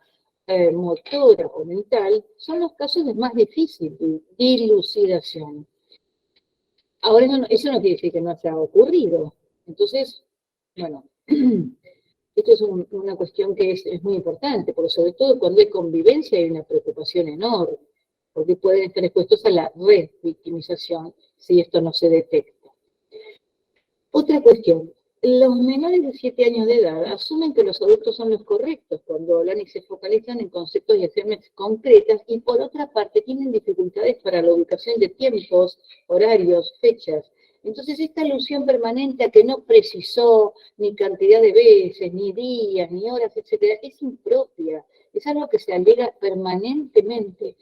motora o mental, son los casos de más difícil dilucidación. Ahora, eso no quiere decir que no haya ocurrido. Entonces, bueno, esto es una cuestión que es muy importante, porque sobre todo cuando hay convivencia hay una preocupación enorme, porque pueden estar expuestos a la revictimización si esto no se detecta. Otra cuestión. Los menores de 7 años de edad asumen que los adultos son los correctos cuando hablan y se focalizan en conceptos y acciones concretas, y por otra parte tienen dificultades para la ubicación de tiempos, horarios, fechas. Entonces esta alusión permanente a que no precisó ni cantidad de veces, ni días, ni horas, etc., es impropia. Es algo que se alega permanentemente.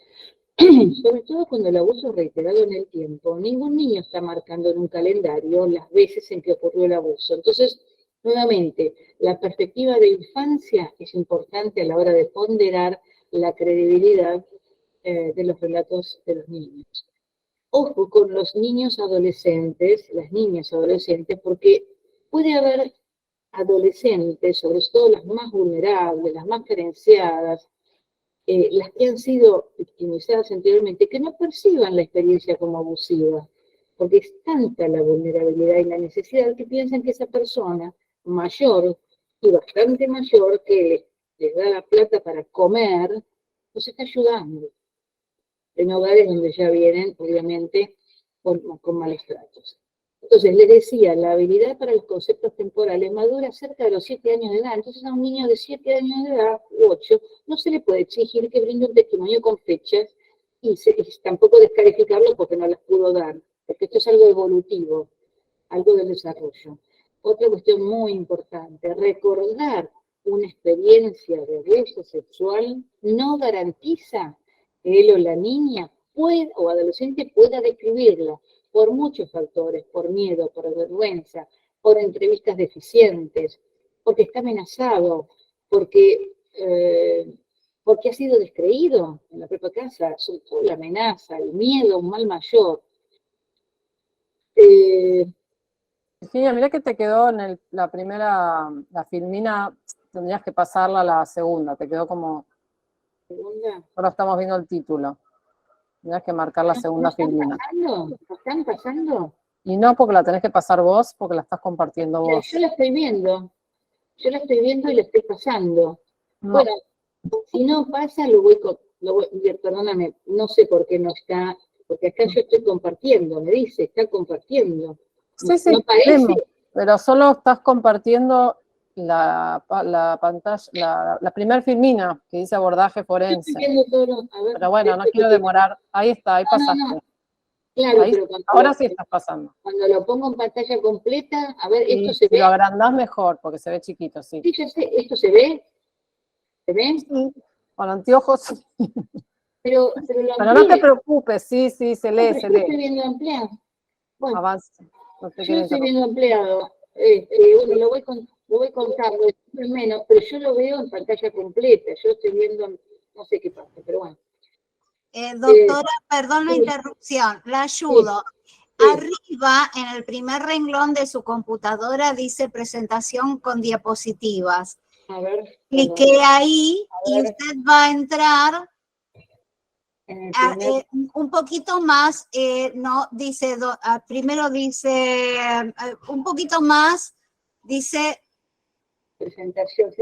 Sobre todo cuando el abuso es reiterado en el tiempo. Ningún niño está marcando en un calendario las veces en que ocurrió el abuso. Entonces, nuevamente, la perspectiva de infancia es importante a la hora de ponderar la credibilidad de los relatos de los niños. Ojo con los niños adolescentes, las niñas adolescentes, porque puede haber adolescentes, sobre todo las más vulnerables, las más carenciadas, las que han sido victimizadas anteriormente, que no perciban la experiencia como abusiva, porque es tanta la vulnerabilidad y la necesidad que piensan que esa persona mayor, y bastante mayor, que les da la plata para comer, los está ayudando en hogares donde ya vienen, obviamente, con malos tratos. Entonces, les decía, la habilidad para los conceptos temporales madura cerca de los 7 años de edad. Entonces, a un niño de 7 años de edad, u 8, no se le puede exigir que brinde un testimonio con fechas y tampoco descalificarlo porque no las pudo dar, porque esto es algo evolutivo, algo del desarrollo. Otra cuestión muy importante, recordar una experiencia de abuso sexual no garantiza que él o la niña o adolescente pueda describirla por muchos factores, por miedo, por vergüenza, por entrevistas deficientes, porque está amenazado, porque ha sido descreído en la propia casa, sobre todo la amenaza, el miedo, un mal mayor. Virginia, mira que te quedó en la primera, la filmina, tendrías que pasarla a la segunda, te quedó como... ¿Segunda? Ahora estamos viendo el título. Tendrías que marcar la segunda filmina. ¿No están pasando? Y no porque la tenés que pasar vos, porque la estás compartiendo vos. Yo la estoy viendo. Yo la estoy viendo y la estoy pasando. No. Bueno, si no pasa, perdóname, no sé por qué no está, porque acá yo estoy compartiendo, me dice, está compartiendo. Sí, sí, ¿No parece? vemos, pero solo estás compartiendo la pantalla, la primer filmina que dice abordaje forense. Estoy viendo todo, a ver, Pero bueno, no quiero demorar. Ahí está, ahí pasaste. No. Claro, ahí, pero ahora sí estás pasando. Cuando lo pongo en pantalla completa, a ver, Y esto se si ve. lo agrandás mejor, porque se ve chiquito, sí. Sí, ya sé, esto se ve. ¿Se ve? Sí, con anteojos. Pero no te preocupes, sí, se lee, no, se yo lee. estoy viendo ampliado. Bueno, Avance. No te yo quiero estoy interrumpir. viendo ampliado. Bueno, lo voy contando, es menos, pero yo lo veo en pantalla completa. Yo estoy viendo, no sé qué pasa, pero bueno. Doctora, perdón la sí. interrupción, la ayudo. Sí. Arriba, en el primer renglón de su computadora, dice presentación con diapositivas. A ver. Clique ahí y usted va a entrar un poquito más, no, dice, primero dice, un poquito más, dice... Presentación, ¿sí?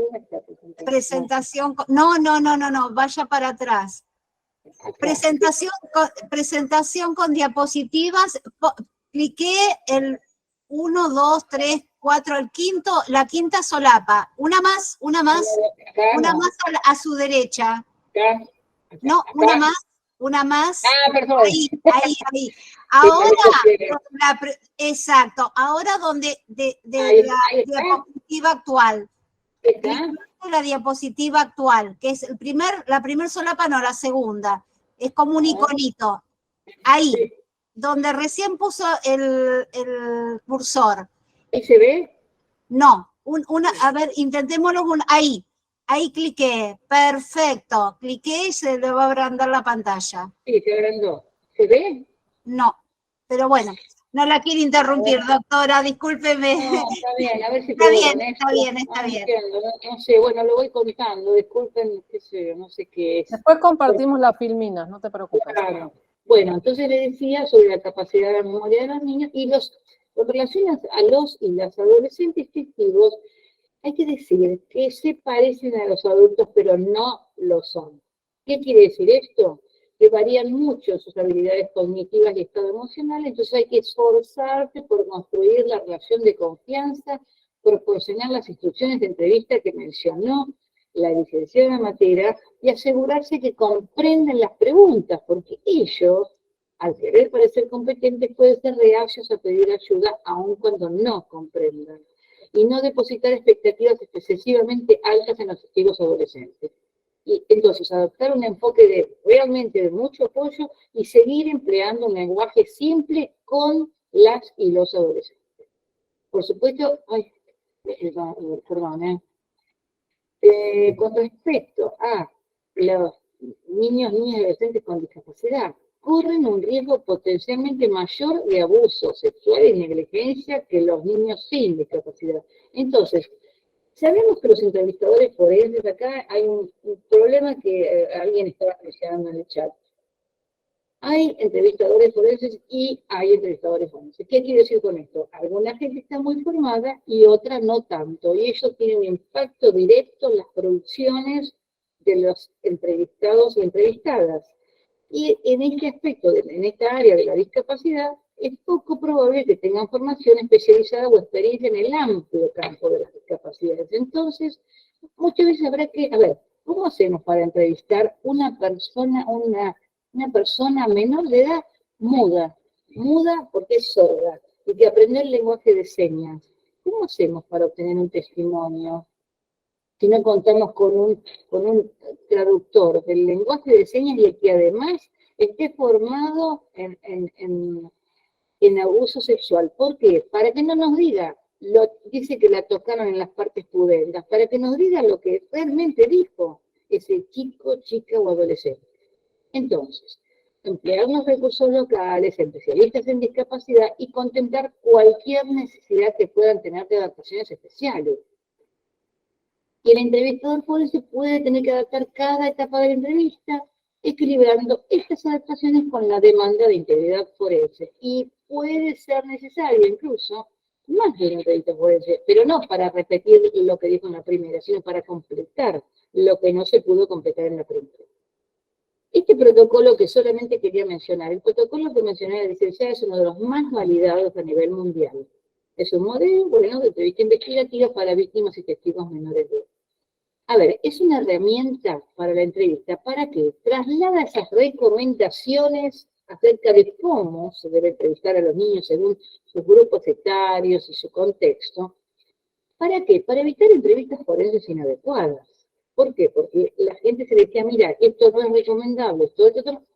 Presentación, no, vaya para atrás. Presentación con diapositivas, cliqué el 1, 2, 3, 4, el quinto, la quinta solapa, una más a su derecha. No, una más. Perdón. Ahí. Ahora, exacto, ahora donde de la diapositiva actual. La diapositiva actual, que es la primer solapa, no, la segunda. Es como un iconito. Ahí, donde recién puso el cursor. ¿Ahí se ve? No, a ver, intentémoslo. Ahí cliqué, perfecto. Cliqué y se le va a agrandar la pantalla. Sí, se agrandó. ¿Se ve? No, pero bueno. No la quiero interrumpir, doctora, discúlpeme. No, está bien, a ver si está bien. Entiendo, no sé, bueno, lo voy contando, disculpen, qué sé yo, no sé qué es. Después compartimos las filminas, no te preocupes. Claro. Bueno, entonces le decía sobre la capacidad de la memoria de los niños y con relación a los y las adolescentes testigos, hay que decir que se parecen a los adultos, pero no lo son. ¿Qué quiere decir esto? Que varían mucho sus habilidades cognitivas y estado emocional, entonces hay que esforzarse por construir la relación de confianza, proporcionar las instrucciones de entrevista que mencionó la licenciada Matera y asegurarse que comprenden las preguntas, porque ellos, al querer parecer competentes, pueden ser reacios a pedir ayuda aun cuando no comprendan, y no depositar expectativas excesivamente altas en los testigos adolescentes. Y entonces adoptar un enfoque realmente de mucho apoyo y seguir empleando un lenguaje simple con las y los adolescentes. Por supuesto, con respecto a los niños, niñas y adolescentes con discapacidad, corren un riesgo potencialmente mayor de abuso sexual y negligencia que los niños sin discapacidad. Entonces, sabemos que los entrevistadores forenses, acá hay un problema que alguien estaba mencionando en el chat. Hay entrevistadores forenses y hay entrevistadores forenses. ¿Qué quiero decir con esto? Alguna gente está muy formada y otra no tanto. Y eso tiene un impacto directo en las producciones de los entrevistados y entrevistadas. Y en este aspecto, en esta área de la discapacidad, es poco probable que tengan formación especializada o experiencia en el amplio campo de las discapacidades. Entonces, muchas veces habrá que, ¿cómo hacemos para entrevistar una persona menor de edad muda porque es sorda y que aprendió el lenguaje de señas? ¿Cómo hacemos para obtener un testimonio? si no contamos con un traductor del lenguaje de señas y que además esté formado en abuso sexual. ¿Por qué? Para que no nos diga, dice que la tocaron en las partes pudendas, para que nos diga lo que realmente dijo ese chico, chica o adolescente. Entonces, emplear los recursos locales, especialistas en discapacidad y contemplar cualquier necesidad que puedan tener de adaptaciones especiales. Y el entrevistador puede tener que adaptar cada etapa de la entrevista, equilibrando estas adaptaciones con la demanda de integridad forense. Y puede ser necesario incluso más de una entrevista forense, pero no para repetir lo que dijo en la primera, sino para completar lo que no se pudo completar en la primera. Este protocolo que solamente quería mencionar, el protocolo que mencioné la licenciada es uno de los más validados a nivel mundial. Es un modelo, bueno, de entrevista investigativa para víctimas y testigos menores de edad. A ver, es una herramienta para la entrevista. ¿Para qué? Traslada esas recomendaciones acerca de cómo se debe entrevistar a los niños según sus grupos etarios y su contexto. ¿Para qué? Para evitar entrevistas forenses inadecuadas. ¿Por qué? Porque la gente se decía, mira, esto no es recomendable, esto,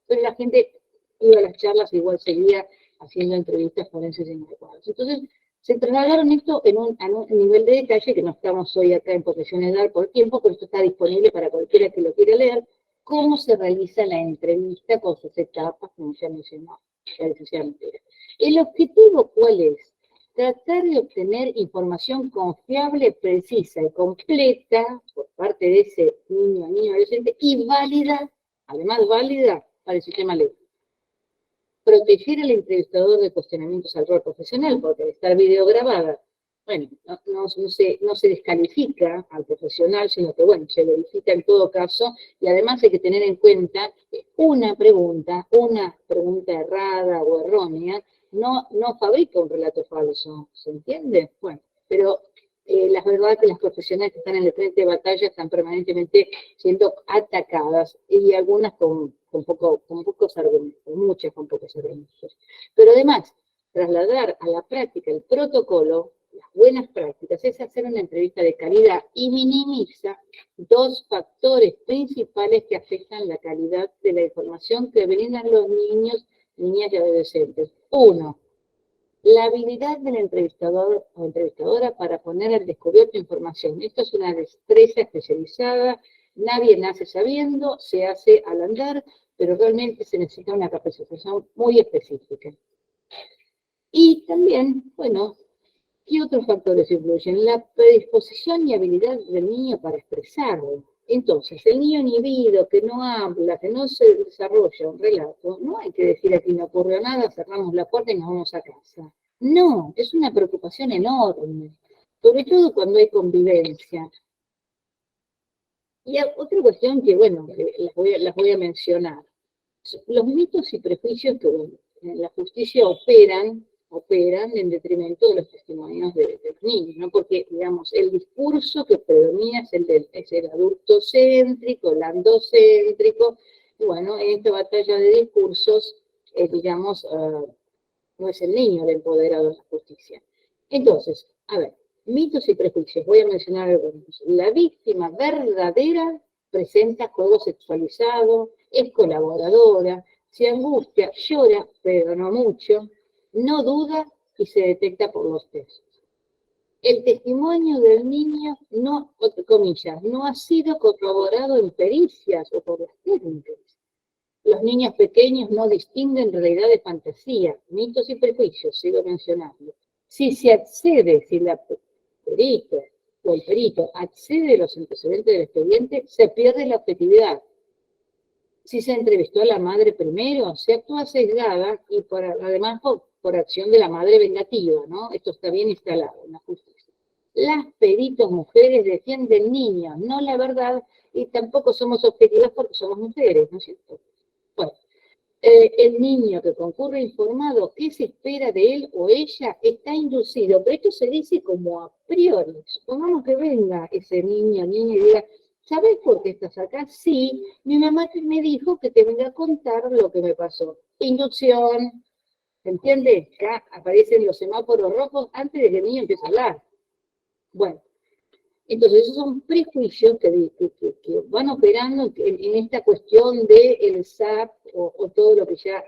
pero la gente iba a las charlas y igual seguía haciendo entrevistas forenses inadecuadas. Entonces, se trasladaron esto a un nivel de detalle que no estamos hoy acá en posesión de dar por tiempo, pero esto está disponible para cualquiera que lo quiera leer, cómo se realiza la entrevista con sus etapas, como ya mencionó la licenciada Montera. ¿El objetivo cuál es? Tratar de obtener información confiable, precisa y completa por parte de ese niño adolescente y válida, además válida, para el sistema legal. Proteger al entrevistador de cuestionamientos al rol profesional, porque al estar videograbada, bueno, no se descalifica al profesional, sino que, bueno, se verifica en todo caso, y además hay que tener en cuenta que una pregunta errada o errónea, no fabrica un relato falso, ¿se entiende? Bueno, pero la verdad es que las profesionales que están en el frente de batalla están permanentemente siendo atacadas, y algunas con pocos argumentos, muchas con pocos argumentos. Pero además, trasladar a la práctica el protocolo, las buenas prácticas, es hacer una entrevista de calidad y minimiza dos factores principales que afectan la calidad de la información que brindan los niños, niñas y adolescentes. Uno, la habilidad del entrevistador o entrevistadora para poner al descubierto información. Esto es una destreza especializada, nadie nace sabiendo, se hace al andar, pero realmente se necesita una capacitación muy específica. Y también, bueno, ¿qué otros factores influyen? La predisposición y habilidad del niño para expresarlo. Entonces, el niño inhibido, que no habla, que no se desarrolla un relato, no hay que decir aquí no ocurrió nada, cerramos la puerta y nos vamos a casa. No, es una preocupación enorme, sobre todo cuando hay convivencia. Y otra cuestión que, bueno, las voy a mencionar. Los mitos y prejuicios que en la justicia operan en detrimento de los testimonios de los niños, ¿no? Porque, digamos, el discurso que predomina es el adultocéntrico, el andocéntrico, y bueno, en esta batalla de discursos, digamos, no es el niño el empoderado de la justicia. Entonces, a ver, mitos y prejuicios, voy a mencionar algunos. La víctima verdadera presenta juego sexualizado, es colaboradora, se angustia, llora, pero no mucho, no duda y se detecta por los textos. El testimonio del niño, no, comillas, no ha sido corroborado en pericias o por las técnicas. Los niños pequeños no distinguen realidad de fantasía, mitos y prejuicios, sigo mencionando. Si se accede, si la perito o el perito accede a los antecedentes del expediente, se pierde la objetividad. Si se entrevistó a la madre primero, se actúa sesgada y además por acción de la madre vengativa, ¿no? Esto está bien instalado en la justicia. Las peritos mujeres defienden niños, no la verdad, y tampoco somos objetivas porque somos mujeres, ¿no es cierto? Bueno, el niño que concurre informado, ¿qué se espera de él o ella? Está inducido, pero esto se dice como a priori. Supongamos que venga ese niño y diga, ¿sabes por qué estás acá? Sí, mi mamá me dijo que te venga a contar lo que me pasó. Inducción, ¿entiendes? Acá aparecen los semáforos rojos antes de que el niño empiece a hablar. Bueno, Entonces, esos son prejuicios que van operando en esta cuestión del SAP o todo lo que ya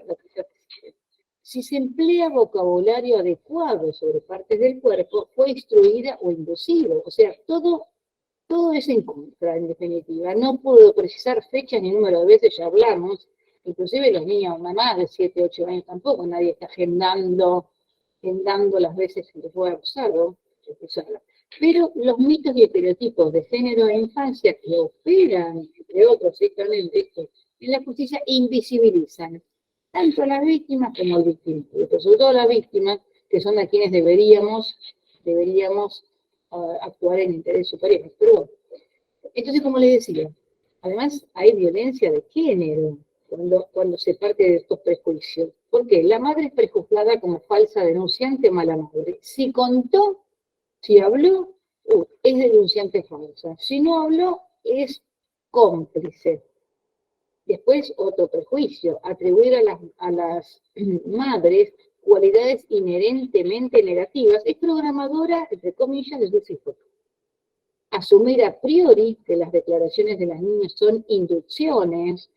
si se emplea vocabulario adecuado sobre partes del cuerpo, fue instruida o inducido. O sea, todo es en contra, en definitiva. No puedo precisar fechas ni número de veces, ya hablamos. Inclusive los niños, mamás de 7, 8 años tampoco, nadie está agendando las veces que fue abusado. Pero los mitos y estereotipos de género e infancia que operan, entre otros, en la justicia invisibilizan tanto a las víctimas como al victimario, pero sobre todo a las víctimas, que son a quienes deberíamos actuar en interés superior. Pero bueno, entonces, como les decía, además hay violencia de género cuando se parte de estos prejuicios. ¿Por qué? La madre es prejuzgada como falsa denunciante, mala madre. Si contó, si habló, es denunciante falsa. Si no habló, es cómplice. Después, otro prejuicio, atribuir a las madres cualidades inherentemente negativas, es programadora, entre comillas, de sus hijos. Asumir a priori que las declaraciones de las niñas son inducciones,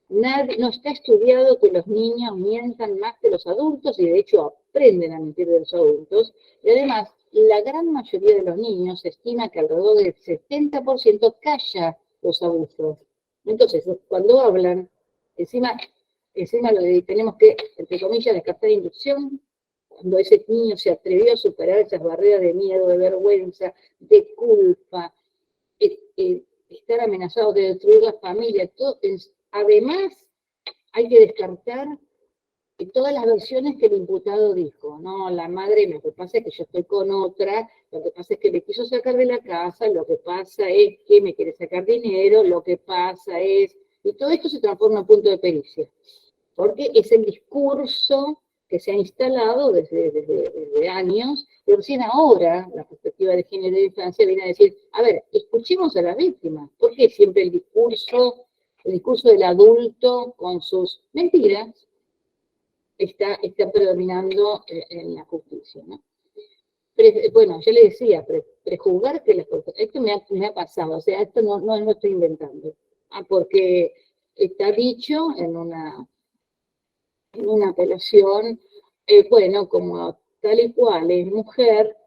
no está estudiado que los niños mientan más que los adultos y de hecho aprenden a mentir de los adultos, y además la gran mayoría de los niños estima que alrededor del 70% calla los abusos. Entonces, cuando hablan, encima tenemos que, entre comillas, descartar inducción, cuando ese niño se atrevió a superar esas barreras de miedo, de vergüenza, de culpa, estar amenazado de destruir la familia. Además, hay que descartar todas las versiones que el imputado dijo. No, la madre, lo que pasa es que yo estoy con otra, lo que pasa es que me quiso sacar de la casa, lo que pasa es que me quiere sacar dinero, lo que pasa es... Y todo esto se transforma en punto de pericia, porque es el discurso que se ha instalado desde años, y recién ahora la perspectiva de género de infancia viene a decir, a ver, escuchemos a la víctima, porque siempre el discurso del adulto con sus mentiras está predominando en la justicia, ¿no? Bueno, yo le decía, prejuzgar que las cosas, esto me ha pasado, o sea, esto no lo estoy inventando, porque está dicho en una apelación, bueno, como tal y cual es mujer,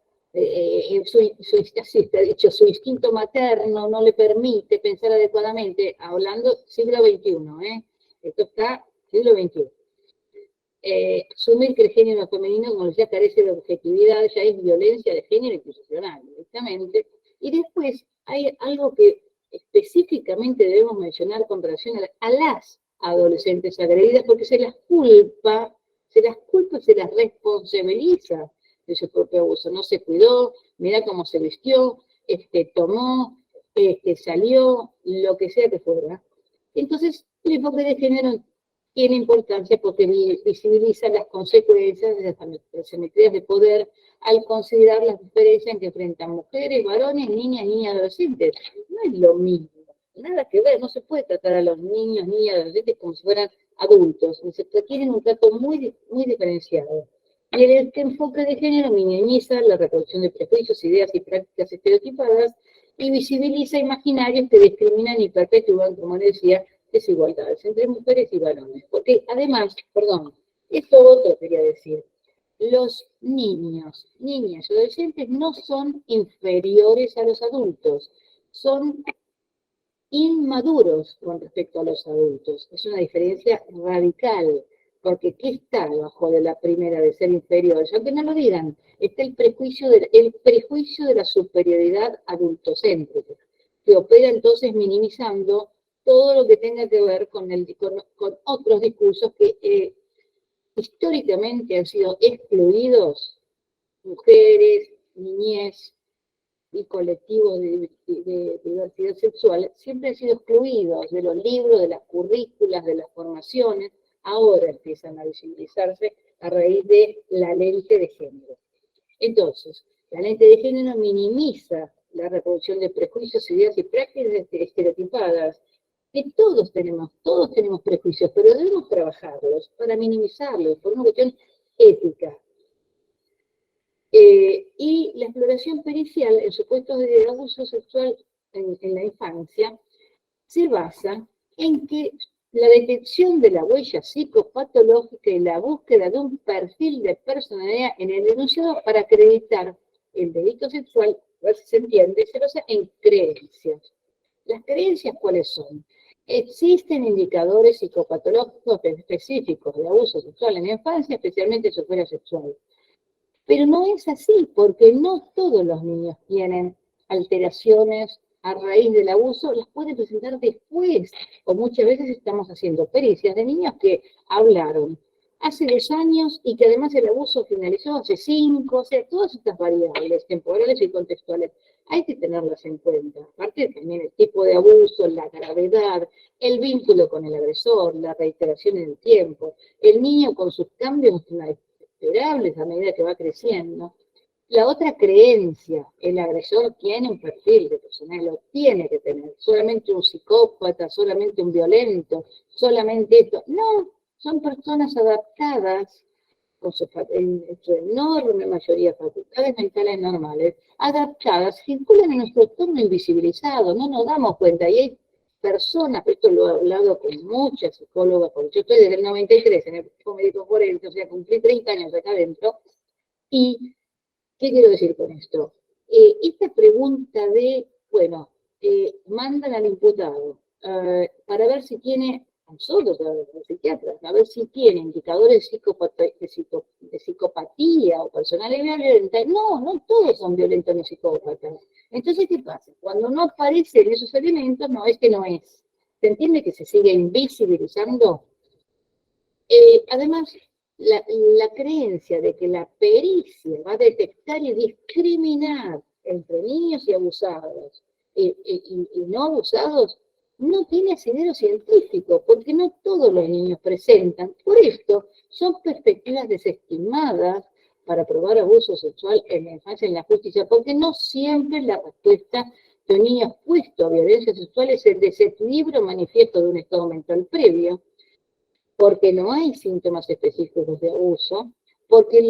así está dicho, su instinto materno no le permite pensar adecuadamente, hablando siglo XXI, esto está siglo XXI. Asumir que el género femenino, como ya carece de objetividad, ya es violencia de género institucional, directamente. Y después hay algo que específicamente debemos mencionar con relación a las adolescentes agredidas, porque se las culpa, se las responsabiliza de su propio abuso. No se cuidó, mira cómo se vistió, tomó, salió, lo que sea que fuera. Entonces, el enfoque de género tiene importancia porque visibiliza las consecuencias de las asimetrías de poder al considerar las diferencias que enfrentan mujeres, varones, niñas y adolescentes. No es lo mismo, nada que ver, no se puede tratar a los niños, niñas, adolescentes como si fueran adultos, se requieren un trato muy, muy diferenciado. Y el enfoque de género minimiza la reproducción de prejuicios, ideas y prácticas estereotipadas y visibiliza imaginarios que discriminan y perpetúan, como decía, desigualdades entre mujeres y varones. Porque además, esto otro quería decir, los niños, niñas y adolescentes no son inferiores a los adultos, son inmaduros con respecto a los adultos. Es una diferencia radical, porque ¿qué está debajo de la primera de ser inferiores? Aunque no lo digan, está el prejuicio de la superioridad adultocéntrica, que opera entonces minimizando todo lo que tenga que ver con otros discursos que históricamente han sido excluidos, mujeres, niñez y colectivos de diversidad sexual, siempre han sido excluidos de los libros, de las currículas, de las formaciones, ahora empiezan a visibilizarse a raíz de la lente de género. Entonces, la lente de género minimiza la reproducción de prejuicios, ideas y prácticas estereotipadas, que todos tenemos prejuicios, pero debemos trabajarlos para minimizarlos por una cuestión ética. Y la exploración pericial en supuestos de abuso sexual en la infancia se basa en que la detección de la huella psicopatológica y la búsqueda de un perfil de personalidad en el denunciado para acreditar el delito sexual, a ver si se entiende, se basa en creencias. ¿Las creencias cuáles son? Existen indicadores psicopatológicos específicos de abuso sexual en la infancia, especialmente sexualidad sexual. Pero no es así, porque no todos los niños tienen alteraciones a raíz del abuso, las pueden presentar después, o muchas veces estamos haciendo pericias de niños que hablaron hace 2 años y que además el abuso finalizó hace 5, o sea, todas estas variables temporales y contextuales hay que tenerlas en cuenta. Aparte también el tipo de abuso, la gravedad, el vínculo con el agresor, la reiteración en el tiempo, el niño con sus cambios esperables a medida que va creciendo. La otra creencia, el agresor tiene un perfil de personalidad, lo tiene que tener, solamente un psicópata, solamente un violento, solamente esto. No, son personas adaptadas, con en su enorme mayoría de facultades mentales normales, adaptadas, circulan en nuestro entorno invisibilizado, no nos damos cuenta. Y hay personas, esto lo he hablado con muchas psicólogas, porque yo estoy desde el 93 en el médico forense, o sea, cumplí 30 años acá adentro, y ¿qué quiero decir con esto? Esta pregunta de, bueno, mandan al imputado para ver si tiene, a nosotros, a los psiquiatras, a ver si tiene indicadores de psicopatía o personalidad violenta. No, no todos son violentos ni psicópatas. Entonces, ¿qué pasa? Cuando no aparecen esos elementos, no es que no es. ¿Se entiende que se sigue invisibilizando? Además, la creencia de que la pericia va a detectar y discriminar entre niños y abusados y no abusados no tiene asidero científico, porque no todos los niños presentan. Por esto, son perspectivas desestimadas para probar abuso sexual en la infancia y en la justicia, porque no siempre la respuesta de un niño expuesto a violencia sexual es el desequilibrio manifiesto de un estado mental previo, porque no hay síntomas específicos de abuso, porque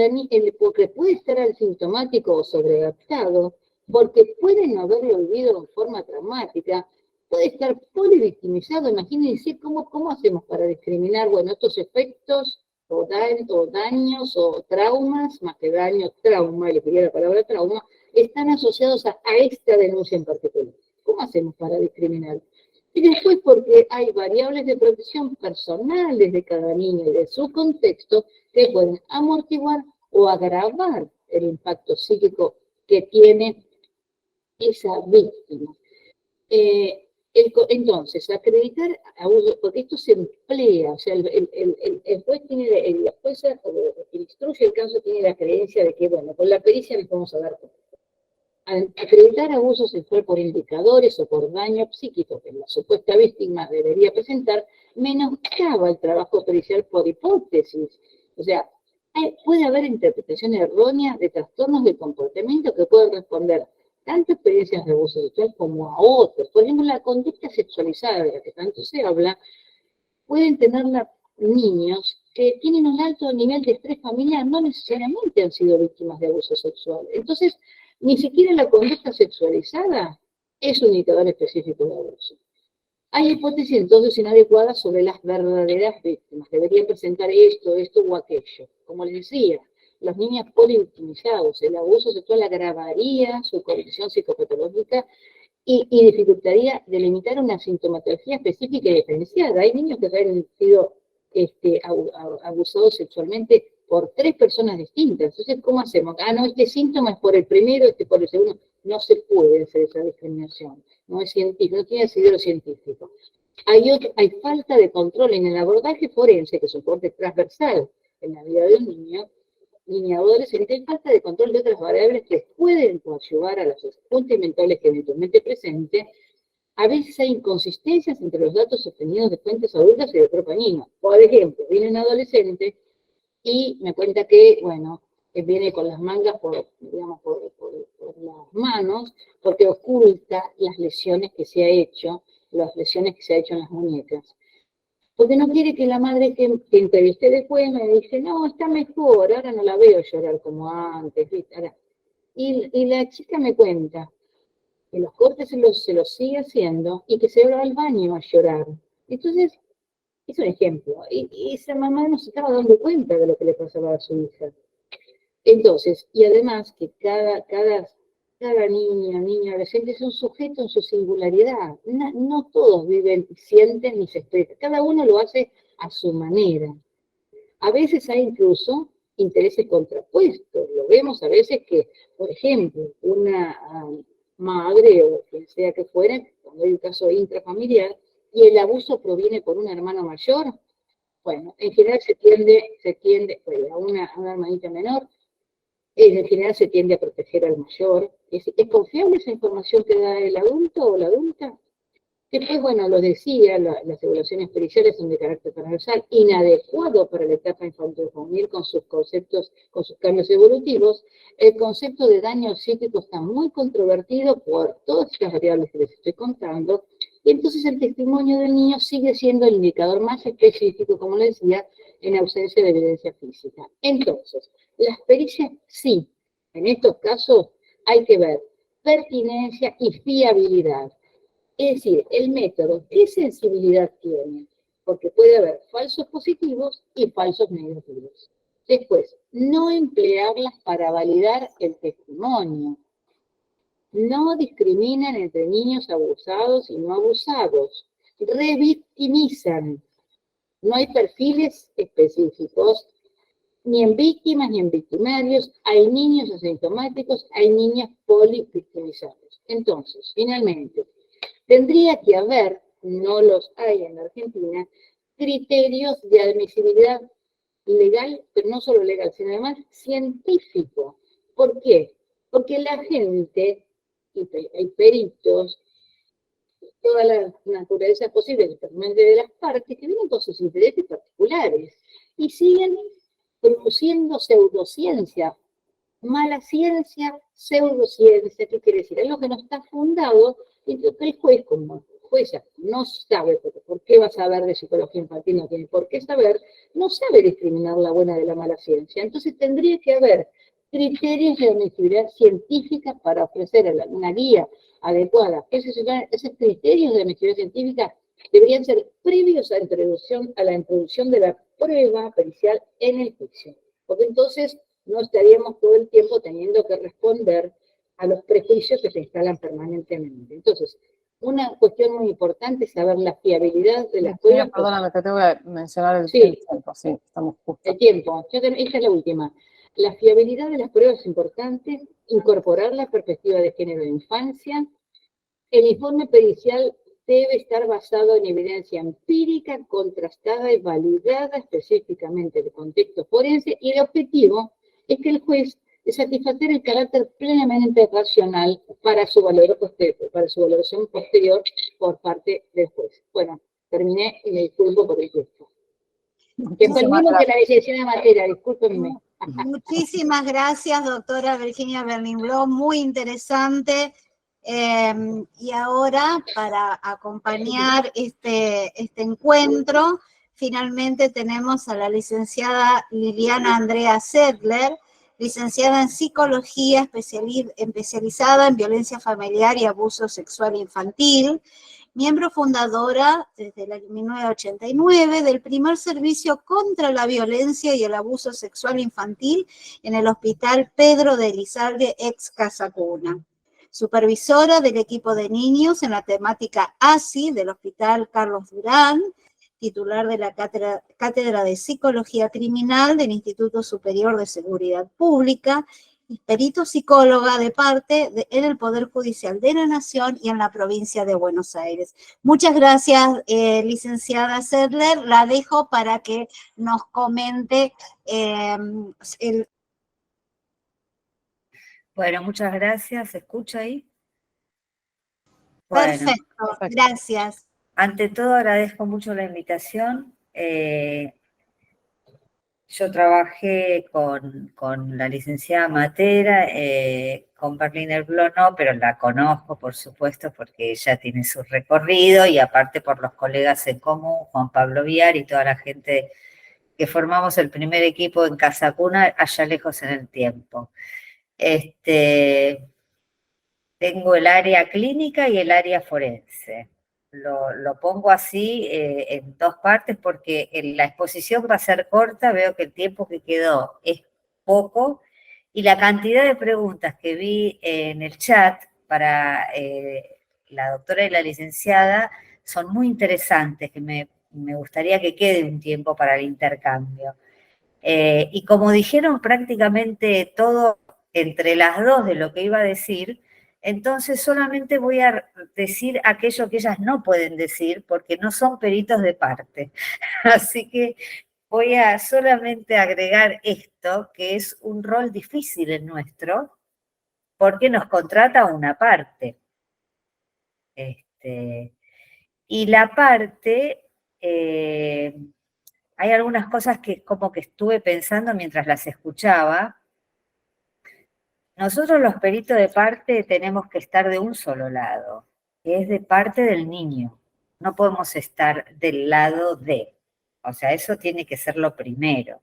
puede estar asintomático o sobreadaptado, porque puede no haberlo vivido en forma traumática, puede estar polivictimizado. Imagínense cómo hacemos para discriminar, bueno, estos efectos o daños o traumas, más que daños, trauma, le quería la palabra trauma, están asociados a esta denuncia en particular. ¿Cómo hacemos para discriminar? Y después porque hay variables de protección personales de cada niño y de su contexto que pueden amortiguar o agravar el impacto psíquico que tiene esa víctima. Entonces, acreditar abuso, porque esto se emplea, o sea, el juez tiene, la jueza, o quien instruye el caso, tiene la creencia de que, bueno, con la pericia nos vamos a dar cuenta. Acreditar abuso sexual por indicadores o por daño psíquico que la supuesta víctima debería presentar menoscaba el trabajo pericial por hipótesis. O sea, puede haber interpretación errónea de trastornos de comportamiento que pueden responder tanto a experiencias de abuso sexual como a otros. Por ejemplo, la conducta sexualizada de la que tanto se habla, pueden tenerla niños que tienen un alto nivel de estrés familiar, no necesariamente han sido víctimas de abuso sexual. Entonces, ni siquiera la conducta sexualizada es un indicador específico de abuso. Hay hipótesis entonces inadecuadas sobre las verdaderas víctimas. Deberían presentar esto o aquello. Como les decía, los niños polivictimizados, el abuso sexual agravaría su condición psicopatológica y dificultaría delimitar una sintomatología específica y diferenciada. Hay niños que han sido abusados sexualmente por 3 personas distintas. Entonces, ¿cómo hacemos? No, este síntoma es por el primero, este por el segundo. No se puede hacer esa discriminación. No es científico, no tiene asidero científico. Hay falta de control en el abordaje forense, que es un corte transversal en la vida de un niño y adolescente. Hay falta de control de otras variables que pueden coadyuvar a los apuntes mentales que eventualmente presente. A veces hay inconsistencias entre los datos obtenidos de fuentes adultas y de propio niño. Por ejemplo, viene un adolescente y me cuenta que, bueno, viene con las mangas por las manos, porque oculta las lesiones que se ha hecho, en las muñecas. Porque no quiere que la madre que entrevisté después me dice, no, está mejor, ahora no la veo llorar como antes, ¿viste? Y la chica me cuenta que los cortes se los sigue haciendo y que se va al baño a llorar. Entonces, es un ejemplo. Y esa mamá no se estaba dando cuenta de lo que le pasaba a su hija. Entonces, y además que cada niña, adolescente es un sujeto en su singularidad. No todos viven, sienten ni se expresan. Cada uno lo hace a su manera. A veces hay incluso intereses contrapuestos. Lo vemos a veces que, por ejemplo, una madre o quien sea que fuera, cuando hay un caso intrafamiliar y el abuso proviene por un hermano mayor, bueno, en general se tiende pues, a una hermanita menor, en general se tiende a proteger al mayor. ¿Es confiable esa información que da el adulto o la adulta? Después, bueno, lo decía, las evaluaciones periciales son de carácter transversal, inadecuado para la etapa infantil-juvenil con sus conceptos, con sus cambios evolutivos. El concepto de daño psíquico está muy controvertido por todas estas variables que les estoy contando, y entonces el testimonio del niño sigue siendo el indicador más específico, como les decía, en ausencia de evidencia física. Entonces, las pericias sí, en estos casos hay que ver pertinencia y fiabilidad. Es decir, el método, ¿qué sensibilidad tiene? Porque puede haber falsos positivos y falsos negativos. Después, no emplearlas para validar el testimonio. No discriminan entre niños abusados y no abusados. Revictimizan. No hay perfiles específicos, ni en víctimas ni en victimarios. Hay niños asintomáticos, hay niñas polivictimizados. Entonces, finalmente, tendría que haber, no los hay en la Argentina, criterios de admisibilidad legal, pero no solo legal, sino además científico. ¿Por qué? Porque la gente, y hay peritos, toda la naturaleza posible, especialmente de las partes, que vienen con sus intereses particulares y siguen produciendo pseudociencia. Mala ciencia, pseudociencia, ¿qué quiere decir? Es lo que no está fundado, y el juez, como jueza, no sabe, ¿por qué va a saber de psicología infantil? No tiene por qué saber, no sabe discriminar la buena de la mala ciencia. Entonces tendría que haber criterios de admisibilidad científica para ofrecer una guía adecuada. Esos criterios de admisibilidad científica deberían ser previos a la introducción de la prueba pericial en el juicio. Porque entonces no estaríamos todo el tiempo teniendo que responder a los prejuicios que se instalan permanentemente. Entonces, una cuestión muy importante es saber la fiabilidad de las pruebas. Perdóname, te tengo que mencionar el Sí, tiempo, sí, estamos justo. el tiempo. Esta es la última. La fiabilidad de las pruebas es importante, incorporar la perspectiva de género de infancia. El informe pericial debe estar basado en evidencia empírica, contrastada y validada específicamente de contexto forense, y el objetivo es que el juez de satisfacer el carácter plenamente racional para su valoración posterior por parte del juez. Bueno, terminé y me disculpo por el tiempo. Que fue el mismo que la licenciada de materia, discúlpenme. Muchísimas gracias, doctora Virginia Berlin-Blom, muy interesante. Y ahora, para acompañar este encuentro, finalmente tenemos a la licenciada Liliana Andrea Sedler, licenciada en Psicología, especializada en violencia familiar y abuso sexual infantil, miembro fundadora desde el año 1989 del primer servicio contra la violencia y el abuso sexual infantil en el Hospital Pedro de Elizalde, ex Casa Cuna. Supervisora del equipo de niños en la temática ASI del Hospital Carlos Durán, titular de la Cátedra de Psicología Criminal del Instituto Superior de Seguridad Pública, y perito psicóloga de parte en el Poder Judicial de la Nación y en la provincia de Buenos Aires. Muchas gracias, licenciada Sedler. La dejo para que nos comente Bueno, muchas gracias. ¿Se escucha ahí? Bueno, perfecto, gracias. Ante todo agradezco mucho la invitación. Yo trabajé con la licenciada Matera, con Berliner Blö no, pero la conozco, por supuesto, porque ella tiene su recorrido y aparte por los colegas en común, Juan Pablo Viar y toda la gente que formamos el primer equipo en Casa Cuna, allá lejos en el tiempo. Tengo el área clínica y el área forense. Lo pongo así en dos partes porque la exposición va a ser corta, veo que el tiempo que quedó es poco y la cantidad de preguntas que vi en el chat para la doctora y la licenciada son muy interesantes, que me gustaría que quede un tiempo para el intercambio. Y como dijeron prácticamente todo entre las dos de lo que iba a decir, entonces solamente voy a decir aquello que ellas no pueden decir porque no son peritos de parte. Así que voy a solamente agregar esto, que es un rol difícil el nuestro, porque nos contrata una parte. Y la parte, hay algunas cosas que como que estuve pensando mientras las escuchaba. Nosotros los peritos de parte tenemos que estar de un solo lado, que es de parte del niño. No podemos estar del lado de. O sea, eso tiene que ser lo primero.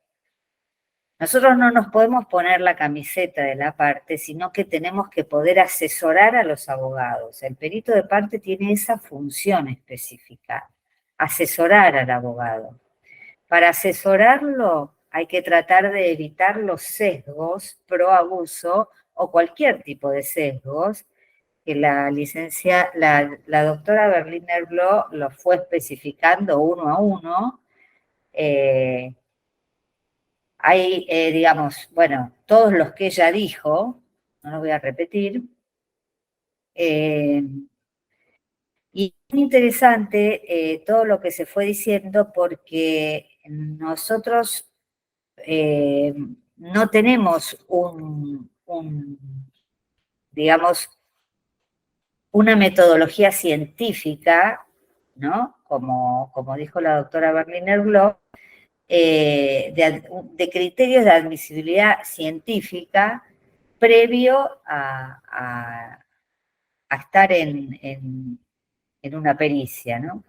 Nosotros no nos podemos poner la camiseta de la parte, sino que tenemos que poder asesorar a los abogados. El perito de parte tiene esa función específica, asesorar al abogado. Para asesorarlo hay que tratar de evitar los sesgos pro abuso o cualquier tipo de sesgos que la doctora Berliner Blö lo fue especificando uno a uno. Hay, digamos, bueno, todos los que ella dijo, no los voy a repetir, y es interesante todo lo que se fue diciendo porque nosotros no tenemos digamos, una metodología científica, ¿no? Como dijo la doctora Berliner Blö, de criterios de admisibilidad científica previo a estar en una pericia, ¿no?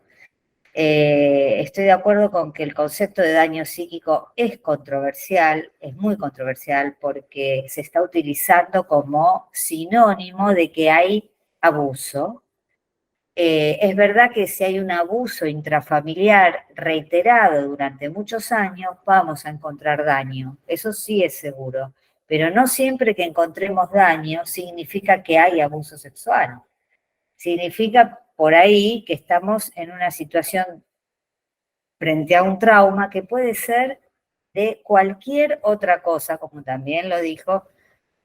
Estoy de acuerdo con que el concepto de daño psíquico es controversial, es muy controversial porque se está utilizando como sinónimo de que hay abuso. Es verdad que si hay un abuso intrafamiliar reiterado durante muchos años, vamos a encontrar daño, eso sí es seguro, pero no siempre que encontremos daño significa que hay abuso sexual. Significa por ahí que estamos en una situación frente a un trauma que puede ser de cualquier otra cosa, como también lo dijo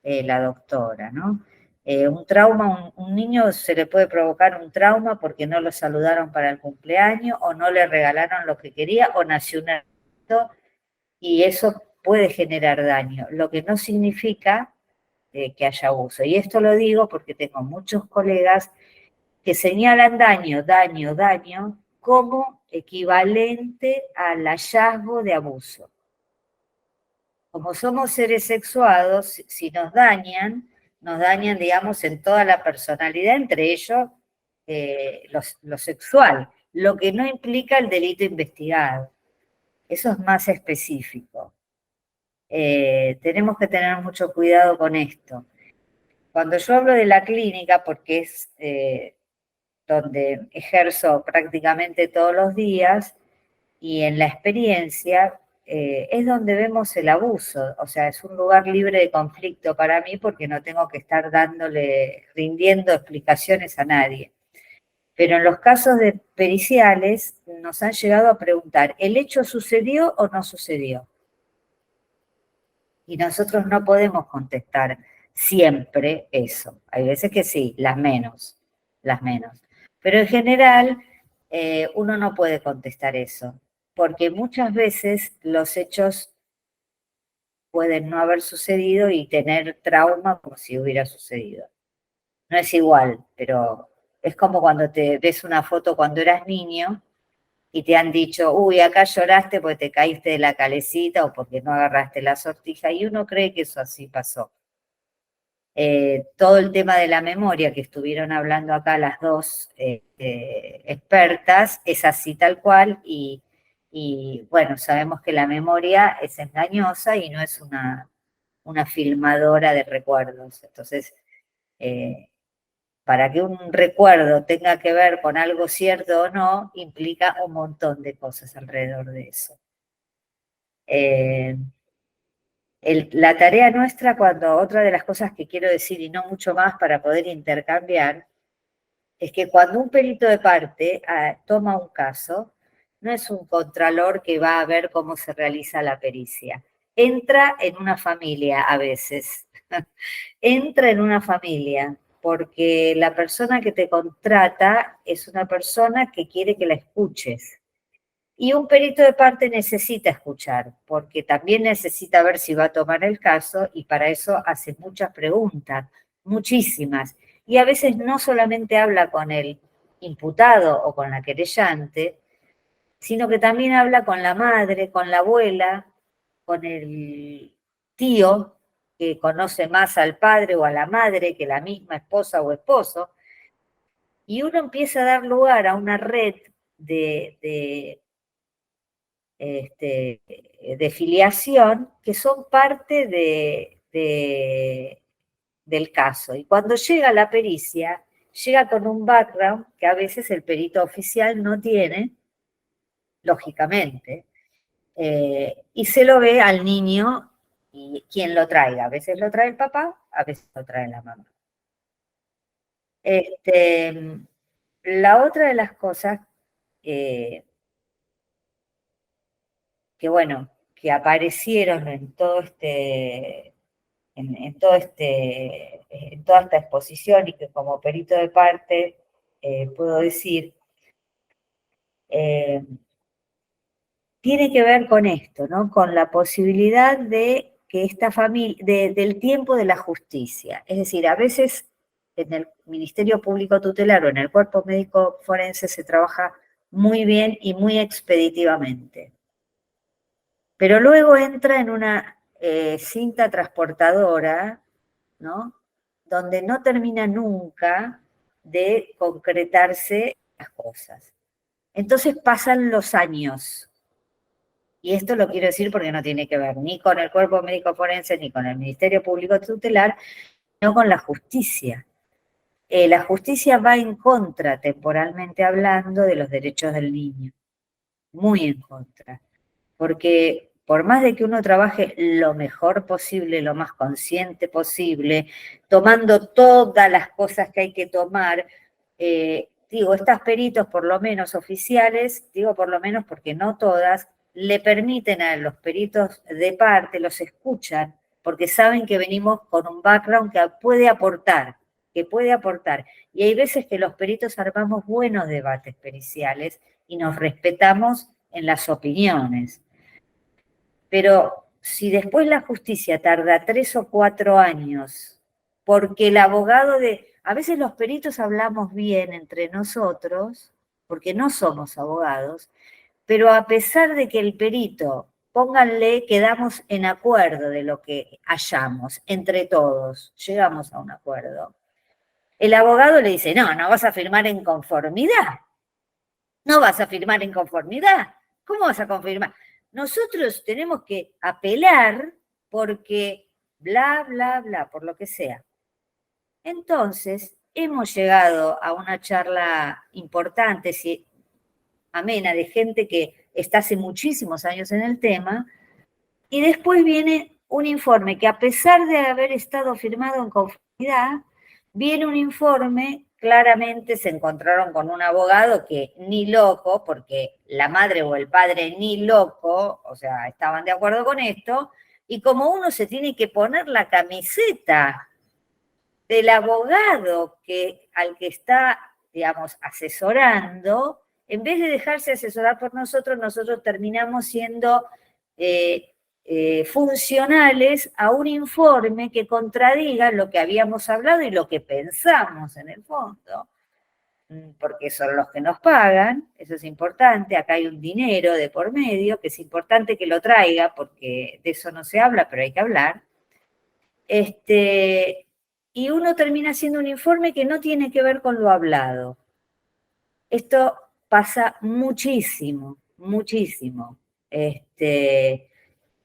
la doctora, ¿no? Un trauma, un niño se le puede provocar un trauma porque no lo saludaron para el cumpleaños o no le regalaron lo que quería o nació un hermanito y eso puede generar daño, lo que no significa que haya abuso. Y esto lo digo porque tengo muchos colegas que señalan daño como equivalente al hallazgo de abuso. Como somos seres sexuados, si nos dañan, digamos, en toda la personalidad, entre ellos lo sexual, lo que no implica el delito investigado. Eso es más específico. Tenemos que tener mucho cuidado con esto. Cuando yo hablo de la clínica, porque es donde ejerzo prácticamente todos los días, y en la experiencia es donde vemos el abuso, o sea, es un lugar libre de conflicto para mí porque no tengo que estar rindiendo explicaciones a nadie. Pero en los casos de periciales nos han llegado a preguntar, ¿el hecho sucedió o no sucedió? Y nosotros no podemos contestar siempre eso. Hay veces que sí, las menos. Pero en general uno no puede contestar eso, porque muchas veces los hechos pueden no haber sucedido y tener trauma como si hubiera sucedido. No es igual, pero es como cuando te ves una foto cuando eras niño y te han dicho, uy, acá lloraste porque te caíste de la calecita o porque no agarraste la sortija, y uno cree que eso así pasó. Todo el tema de la memoria que estuvieron hablando acá las dos expertas es así tal cual, y bueno, sabemos que la memoria es engañosa y no es una filmadora de recuerdos. Entonces, para que un recuerdo tenga que ver con algo cierto o no, implica un montón de cosas alrededor de eso. La tarea nuestra, otra de las cosas que quiero decir, y no mucho más para poder intercambiar, es que cuando un perito de parte toma un caso, no es un contralor que va a ver cómo se realiza la pericia. Entra en una familia a veces. Entra en una familia, porque la persona que te contrata es una persona que quiere que la escuches. Y un perito de parte necesita escuchar, porque también necesita ver si va a tomar el caso, y para eso hace muchas preguntas, muchísimas. Y a veces no solamente habla con el imputado o con la querellante, sino que también habla con la madre, con la abuela, con el tío, que conoce más al padre o a la madre que la misma esposa o esposo, y uno empieza a dar lugar a una red de filiación que son parte del caso. Y cuando llega la pericia, llega con un background que a veces el perito oficial no tiene, lógicamente, y se lo ve al niño y quien lo traiga. A veces lo trae el papá, a veces lo trae la mamá. La otra de las cosas bueno, que aparecieron en toda esta exposición, y que como perito de parte puedo decir, tiene que ver con esto, ¿no? Con la posibilidad de que esta familia, del tiempo de la justicia. Es decir, a veces en el Ministerio Público Tutelar o en el Cuerpo Médico Forense se trabaja muy bien y muy expeditivamente. Pero luego entra en una cinta transportadora, ¿no? Donde no termina nunca de concretarse las cosas. Entonces pasan los años. Y esto lo quiero decir porque no tiene que ver ni con el Cuerpo Médico Forense, ni con el Ministerio Público Tutelar, sino con la justicia. La justicia va en contra, temporalmente hablando, de los derechos del niño. Muy en contra. Porque por más de que uno trabaje lo mejor posible, lo más consciente posible, tomando todas las cosas que hay que tomar, estas peritos, por lo menos oficiales, digo por lo menos porque no todas, le permiten a los peritos de parte, los escuchan, porque saben que venimos con un background que puede aportar. Y hay veces que los peritos armamos buenos debates periciales y nos respetamos en las opiniones. Pero si después la justicia tarda 3 o 4 años, porque el abogado a veces los peritos hablamos bien entre nosotros, porque no somos abogados, pero a pesar de que el perito, pónganle, quedamos en acuerdo de lo que hallamos, entre todos, llegamos a un acuerdo. El abogado le dice, no vas a firmar en conformidad. No vas a firmar en conformidad. ¿Cómo vas a confirmar? Nosotros tenemos que apelar porque bla, bla, bla, por lo que sea. Entonces, hemos llegado a una charla importante, amena, de gente que está hace muchísimos años en el tema, y después viene un informe que, a pesar de haber estado firmado en conformidad, viene un informe. Claramente se encontraron con un abogado que ni loco, porque la madre o el padre ni loco, o sea, estaban de acuerdo con esto, y como uno se tiene que poner la camiseta del abogado al que está, digamos, asesorando, en vez de dejarse asesorar por nosotros terminamos siendo funcionales a un informe que contradiga lo que habíamos hablado y lo que pensamos en el fondo. porque son los que nos pagan, eso es importante, acá hay un dinero de por medio, que es importante que lo traiga, porque de eso no se habla, pero hay que hablar. Y uno termina haciendo un informe que no tiene que ver con lo hablado. Esto pasa muchísimo, muchísimo.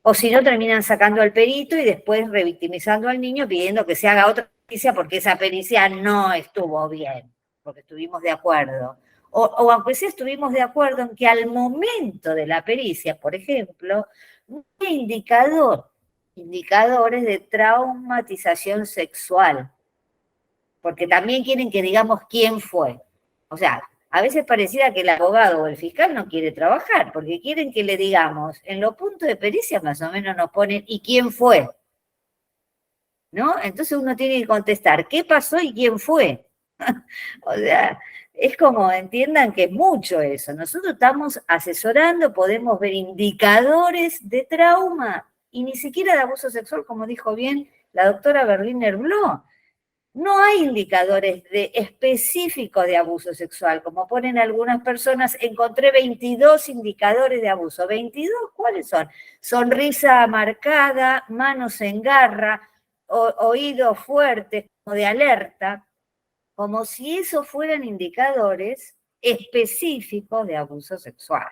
O si no, terminan sacando al perito y después revictimizando al niño pidiendo que se haga otra pericia porque esa pericia no estuvo bien, porque estuvimos de acuerdo. O aunque sí estuvimos de acuerdo en que al momento de la pericia, por ejemplo, no hay indicadores de traumatización sexual, porque también quieren que digamos quién fue. O sea, a veces pareciera que el abogado o el fiscal no quiere trabajar, porque quieren que le digamos, en los puntos de pericia más o menos nos ponen, ¿y quién fue? ¿No? Entonces uno tiene que contestar, ¿qué pasó y quién fue? O sea, es como, entiendan que es mucho eso. Nosotros estamos asesorando, podemos ver indicadores de trauma, y ni siquiera de abuso sexual, como dijo bien la doctora Berliner Bloch. No hay indicadores específicos de abuso sexual, como ponen algunas personas, encontré 22 indicadores de abuso. ¿22 cuáles son? Sonrisa marcada, manos en garra, oídos fuertes, como de alerta, como si esos fueran indicadores específicos de abuso sexual.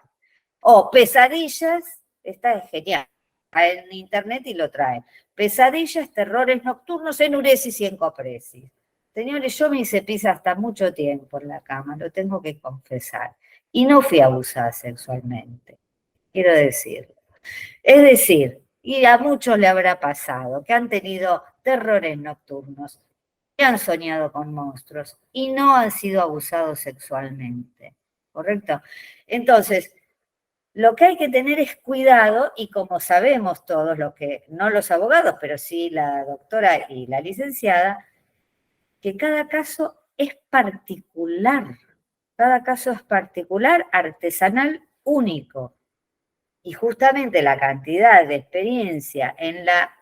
O pesadillas, esta es genial, en internet y lo traen. Pesadillas, terrores nocturnos, enuresis y encopresis. Señores, yo me hice pis hasta mucho tiempo en la cama, lo tengo que confesar. Y no fui abusada sexualmente, quiero decirlo. Es decir, y a muchos le habrá pasado, que han tenido terrores nocturnos, que han soñado con monstruos y no han sido abusados sexualmente, ¿correcto? Entonces, lo que hay que tener es cuidado, y como sabemos todos, no los abogados, pero sí la doctora y la licenciada, que cada caso es particular, artesanal, único. Y justamente la cantidad de experiencia en la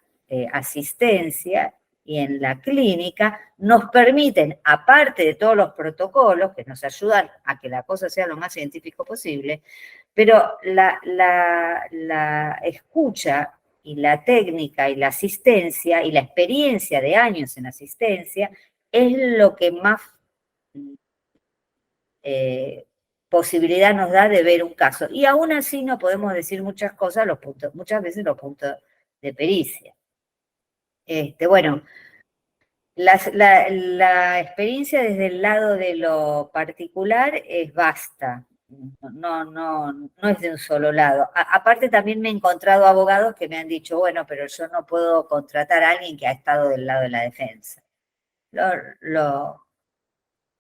asistencia y en la clínica nos permiten, aparte de todos los protocolos que nos ayudan a que la cosa sea lo más científico posible, pero la escucha y la técnica y la asistencia y la experiencia de años en asistencia es lo que más posibilidad nos da de ver un caso. Y aún así no podemos decir muchas cosas, muchas veces los puntos de pericia. Bueno, la experiencia desde el lado de lo particular es vasta, no es de un solo lado. Aparte también me he encontrado abogados que me han dicho, bueno, pero yo no puedo contratar a alguien que ha estado del lado de la defensa.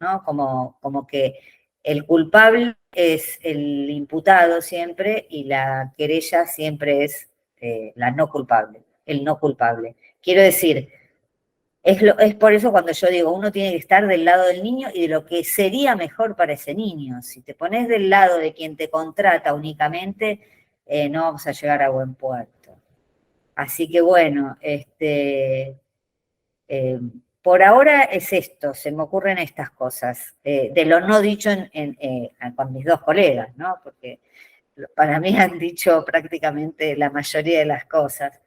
¿No? Como que el culpable es el imputado siempre y la querella siempre es la no culpable, el no culpable. Quiero decir, es por eso cuando yo digo, uno tiene que estar del lado del niño y de lo que sería mejor para ese niño. Si te pones del lado de quien te contrata únicamente, no vamos a llegar a buen puerto. Así que bueno, por ahora es esto, se me ocurren estas cosas, de lo no dicho con mis dos colegas, ¿no? Porque para mí han dicho prácticamente la mayoría de las cosas.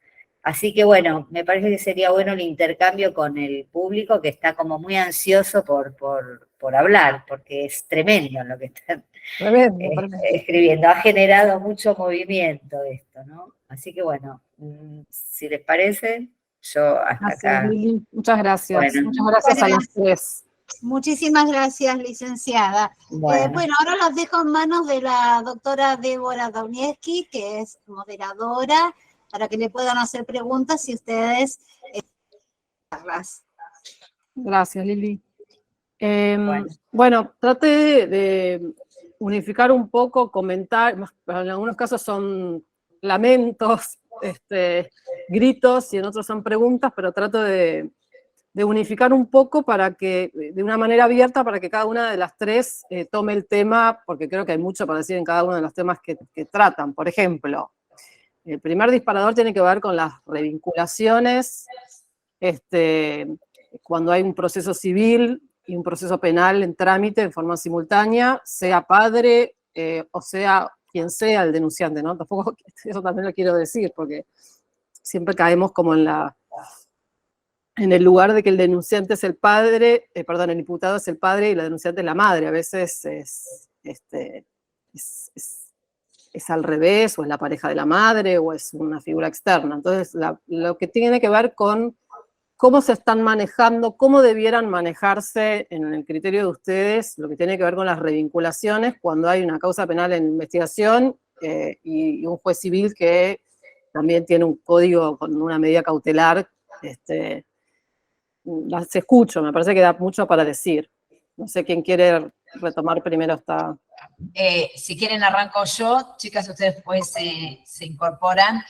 Así que bueno, me parece que sería bueno el intercambio con el público que está como muy ansioso por hablar, porque es tremendo lo que están escribiendo. Ha generado mucho movimiento esto, ¿no? Así que bueno, si les parece, yo hasta acá. Lili. Muchas gracias. Bueno. Muchas gracias a las tres. Muchísimas gracias, licenciada. Bueno, ahora los dejo en manos de la doctora Débora Daunieski, que es moderadora, para que le puedan hacer preguntas si ustedes Gracias, Lili. Bueno, traté de unificar un poco, comentar, en algunos casos son lamentos, gritos, y en otros son preguntas, pero trato de unificar un poco para que, de una manera abierta, para que cada una de las tres tome el tema, porque creo que hay mucho para decir en cada uno de los temas que tratan. Por ejemplo, el primer disparador tiene que ver con las revinculaciones, cuando hay un proceso civil y un proceso penal en trámite en forma simultánea, sea padre o sea quien sea el denunciante, ¿no? Tampoco, eso también lo quiero decir, porque siempre caemos como en el lugar de que el denunciante es el padre, perdón, el imputado es el padre y la denunciante es la madre. A veces es al revés, o es la pareja de la madre, o es una figura externa. Entonces, lo que tiene que ver con cómo se están manejando, cómo debieran manejarse en el criterio de ustedes, lo que tiene que ver con las revinculaciones cuando hay una causa penal en investigación y un juez civil que también tiene un código con una medida cautelar. Las escucho, me parece que da mucho para decir. No sé quién quiere retomar primero esta... Si quieren arranco yo, chicas, ustedes después se incorporan.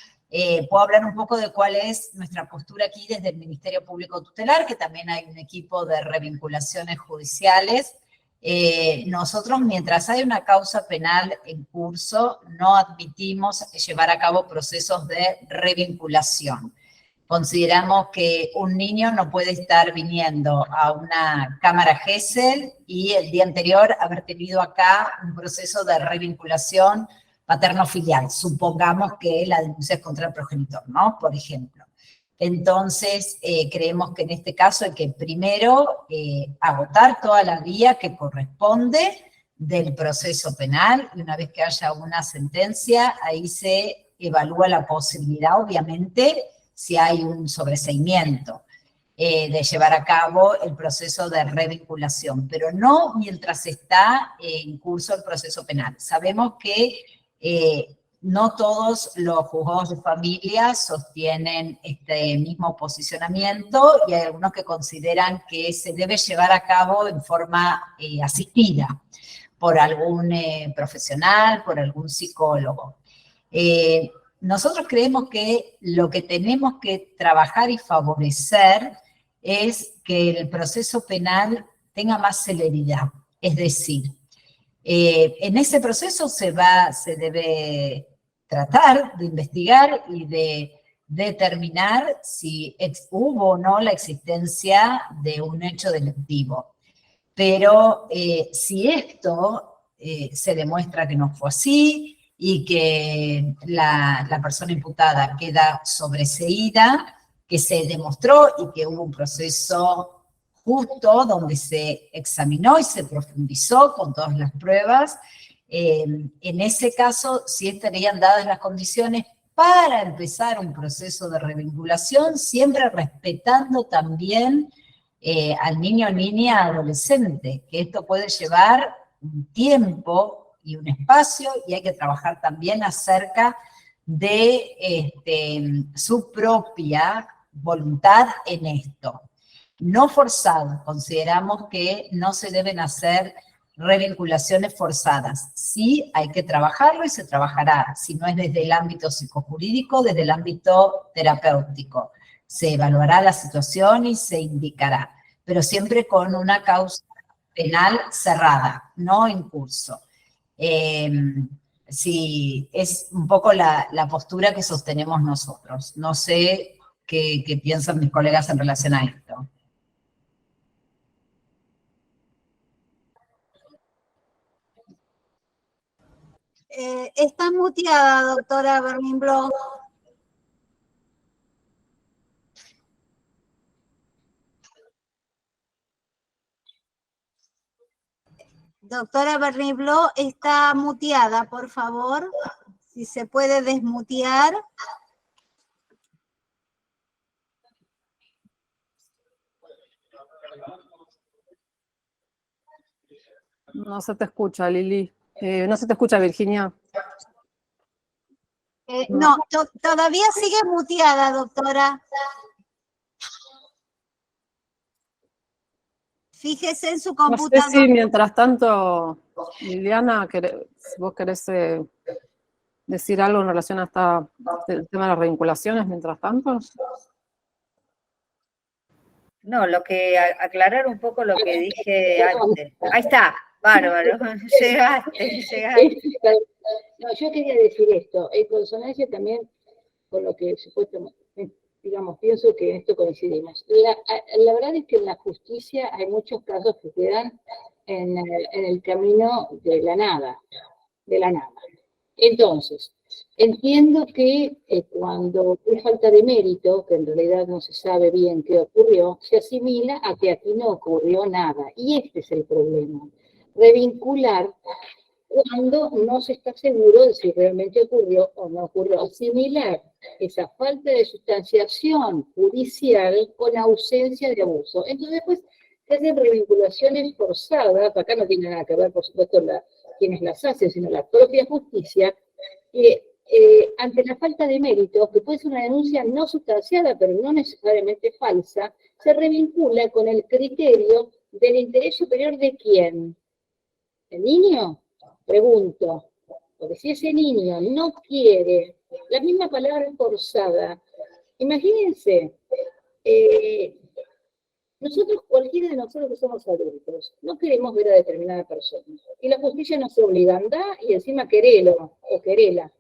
Puedo hablar un poco de cuál es nuestra postura aquí desde el Ministerio Público Tutelar, que también hay un equipo de revinculaciones judiciales. Nosotros, mientras hay una causa penal en curso, no admitimos llevar a cabo procesos de revinculación. Consideramos que un niño no puede estar viniendo a una cámara Gesell y el día anterior haber tenido acá un proceso de revinculación paterno-filial. Supongamos que la denuncia es contra el progenitor, ¿no? Por ejemplo. Entonces, creemos que en este caso hay que primero agotar toda la vía que corresponde del proceso penal, y una vez que haya una sentencia, ahí se evalúa la posibilidad, obviamente, si hay un sobreseimiento de llevar a cabo el proceso de revinculación, pero no mientras está en curso el proceso penal. Sabemos que no todos los juzgados de familia sostienen este mismo posicionamiento y hay algunos que consideran que se debe llevar a cabo en forma asistida por algún profesional, por algún psicólogo. Nosotros creemos que lo que tenemos que trabajar y favorecer es que el proceso penal tenga más celeridad. Es decir, en ese proceso se debe tratar de investigar y de determinar si hubo o no la existencia de un hecho delictivo. Pero si esto se demuestra que no fue así, y que la persona imputada queda sobreseída, que se demostró y que hubo un proceso justo donde se examinó y se profundizó con todas las pruebas, en ese caso sí estarían dadas las condiciones para empezar un proceso de revinculación, siempre respetando también al niño, niña, adolescente, que esto puede llevar un tiempo y un espacio, y hay que trabajar también acerca de su propia voluntad en esto. No forzado, consideramos que no se deben hacer revinculaciones forzadas. Sí, hay que trabajarlo y se trabajará, si no es desde el ámbito psicojurídico, desde el ámbito terapéutico. Se evaluará la situación y se indicará, pero siempre con una causa penal cerrada, no en curso. Sí, es un poco la postura que sostenemos nosotros. No sé qué piensan mis colegas en relación a esto. Está muteada, doctora Bernimbló. Doctora Bernimbló está muteada, por favor. Si se puede desmutear. No se te escucha, Lili. No se te escucha, Virginia. No, todavía sigue muteada, doctora. Fíjese en su computadora. No sé si mientras tanto, Liliana, si vos querés decir algo en relación a el tema de las revinculaciones, mientras tanto. No, aclarar un poco lo que dije antes. Ahí está, bárbaro, llegaste. No, yo quería decir esto, en consonancia también con lo que supuestamente digamos, pienso que en esto coincidimos. La verdad es que en la justicia hay muchos casos que quedan en el camino de la nada, de la nada. Entonces, entiendo que cuando hay falta de mérito, que en realidad no se sabe bien qué ocurrió, se asimila a que aquí no ocurrió nada. Y este es el problema. Revincular cuando no se está seguro de si realmente ocurrió o no ocurrió. Asimilar esa falta de sustanciación judicial con ausencia de abuso. Entonces, después se hacen revinculaciones forzadas, acá no tiene nada que ver, por supuesto, quienes las hacen, sino la propia justicia, que ante la falta de méritos, que puede ser una denuncia no sustanciada, pero no necesariamente falsa, se revincula con el criterio del interés superior de quién. ¿El niño? Pregunto, porque si ese niño no quiere, la misma palabra forzada, imagínense, nosotros, cualquiera de nosotros que somos adultos, no queremos ver a determinada persona. Y la justicia nos obliga a andar y encima querelo o querela.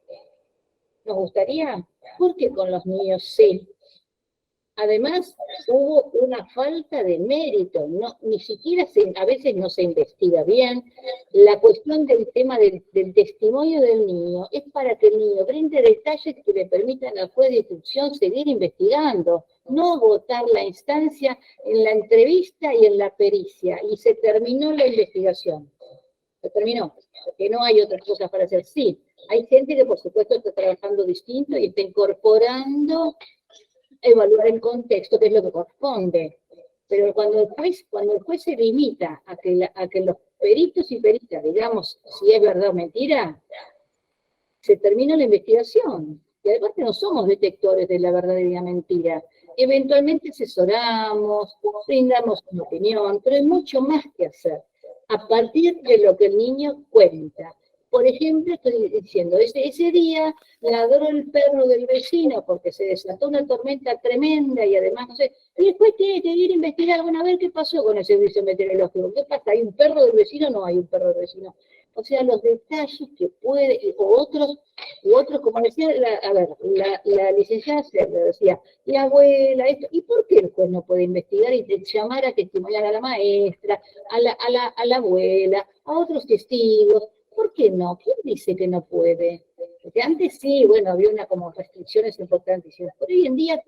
¿Nos gustaría? ¿Por qué con los niños sí? Además, hubo una falta de mérito, ni siquiera a veces no se investiga bien. La cuestión del tema del testimonio del niño es para que el niño brinde detalles que le permitan al juez de instrucción seguir investigando, no agotar la instancia en la entrevista y en la pericia, y se terminó la investigación. Se terminó, porque no hay otras cosas para hacer. Sí, hay gente que por supuesto está trabajando distinto y está incorporando evaluar el contexto, que es lo que corresponde. Pero cuando el juez se limita a que los peritos y peritas, digamos, si es verdad o mentira, se termina la investigación. Y además que no somos detectores de la verdad y la mentira. Eventualmente asesoramos, brindamos una opinión, pero hay mucho más que hacer. A partir de lo que el niño cuenta. Por ejemplo, estoy diciendo, ese día ladró el perro del vecino porque se desató una tormenta tremenda y además, no sé, y después tiene que ir a investigar, bueno, a ver qué pasó con ese servicio meteorológico. ¿Qué pasa? ¿Hay un perro del vecino o no hay un perro del vecino? O sea, los detalles que puede, u otros, como decía, la licenciada Cerda decía, la abuela, esto, ¿y por qué el juez no puede investigar y llamar a testimoniar a la maestra, a la abuela, a otros testigos? ¿Por qué no? ¿Quién dice que no puede? Porque antes sí, bueno, había como restricciones importantísimas, pero hoy en día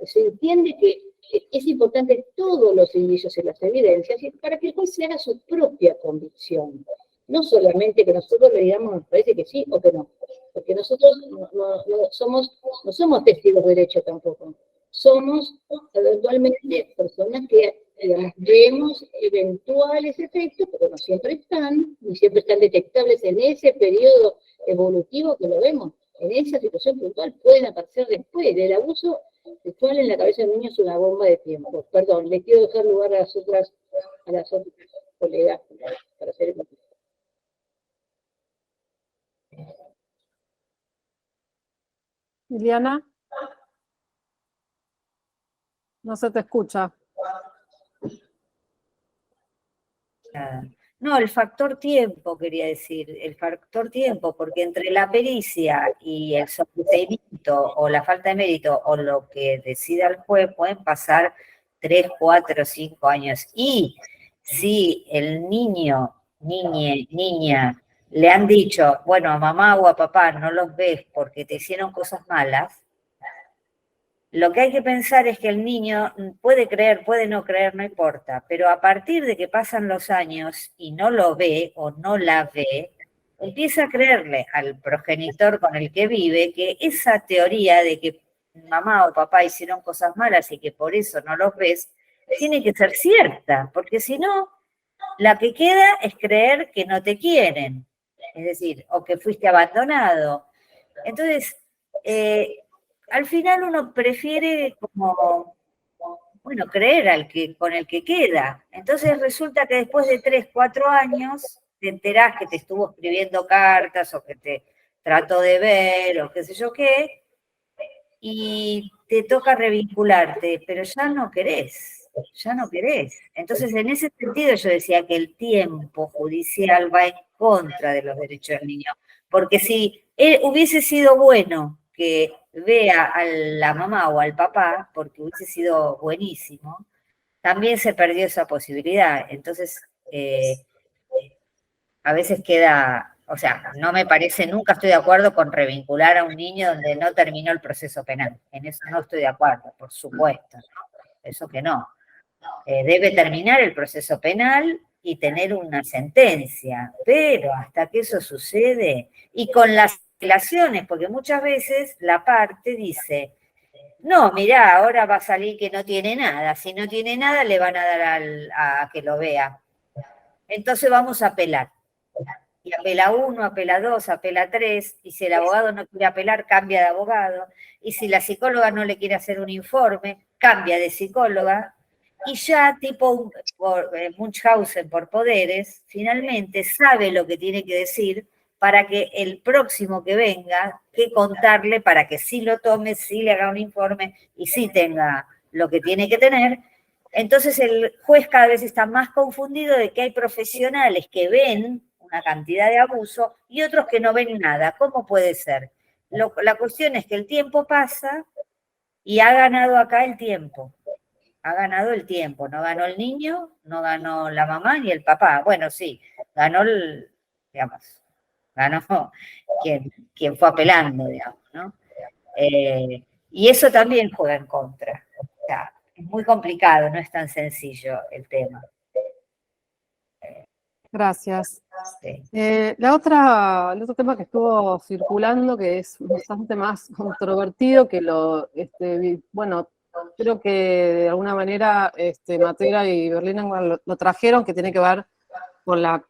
se entiende que es importante todos los indicios y las evidencias para que el juez se haga su propia convicción. No solamente que nosotros le digamos, nos parece que sí o que no, porque nosotros no somos testigos de derecho tampoco. Somos eventualmente personas que, digamos, vemos eventuales efectos, pero no siempre están, ni siempre están detectables en ese periodo evolutivo que lo vemos. En esa situación puntual pueden aparecer después. El abuso sexual en la cabeza del niño es una bomba de tiempo. Perdón, le quiero dejar lugar a las otras colegas para hacer el momento. Liliana, no se te escucha. No, el factor tiempo, quería decir, el factor tiempo, porque entre la pericia y el sometimiento o la falta de mérito o lo que decida el juez pueden pasar 3, 4, 5 años. Y si el niño, niña, le han dicho, bueno, a mamá o a papá no los ves porque te hicieron cosas malas, lo que hay que pensar es que el niño puede creer, puede no creer, no importa, pero a partir de que pasan los años y no lo ve o no la ve, empieza a creerle al progenitor con el que vive que esa teoría de que mamá o papá hicieron cosas malas y que por eso no los ves, tiene que ser cierta, porque si no, la que queda es creer que no te quieren, es decir, o que fuiste abandonado. Entonces, al final uno prefiere como, bueno, creer con el que queda. Entonces resulta que después de 3, 4 años te enterás que te estuvo escribiendo cartas o que te trató de ver o qué sé yo qué, y te toca revincularte, pero ya no querés. Entonces, en ese sentido yo decía que el tiempo judicial va en contra de los derechos del niño, porque si él hubiese sido bueno que vea a la mamá o al papá, porque hubiese sido buenísimo, también se perdió esa posibilidad. Entonces, a veces queda, o sea, no me parece, nunca estoy de acuerdo con revincular a un niño donde no terminó el proceso penal. En eso no estoy de acuerdo, por supuesto, ¿no? Eso que no. Debe terminar el proceso penal y tener una sentencia, pero hasta que eso sucede, y con las apelaciones, porque muchas veces la parte dice, no, mirá, ahora va a salir que no tiene nada, si no tiene nada le van a dar a que lo vea. Entonces vamos a apelar. Y apela 1, apela 2, apela 3, y si el abogado no quiere apelar, cambia de abogado, y si la psicóloga no le quiere hacer un informe, cambia de psicóloga, y ya tipo Munchausen por poderes, finalmente sabe lo que tiene que decir para que el próximo que venga, que contarle para que sí lo tome, sí le haga un informe y sí tenga lo que tiene que tener. Entonces el juez cada vez está más confundido de que hay profesionales que ven una cantidad de abuso y otros que no ven nada. ¿Cómo puede ser? La cuestión es que el tiempo pasa y ha ganado acá el tiempo. Ha ganado el tiempo. No ganó el niño, no ganó la mamá ni el papá. Bueno, sí, ganó ganó quien fue apelando, digamos, ¿no? Y eso también juega en contra. O sea, es muy complicado, no es tan sencillo el tema. Gracias. Sí. El otro tema que estuvo circulando, que es bastante más controvertido, que bueno, creo que de alguna manera Matera y Berliner lo trajeron, que tiene que ver con la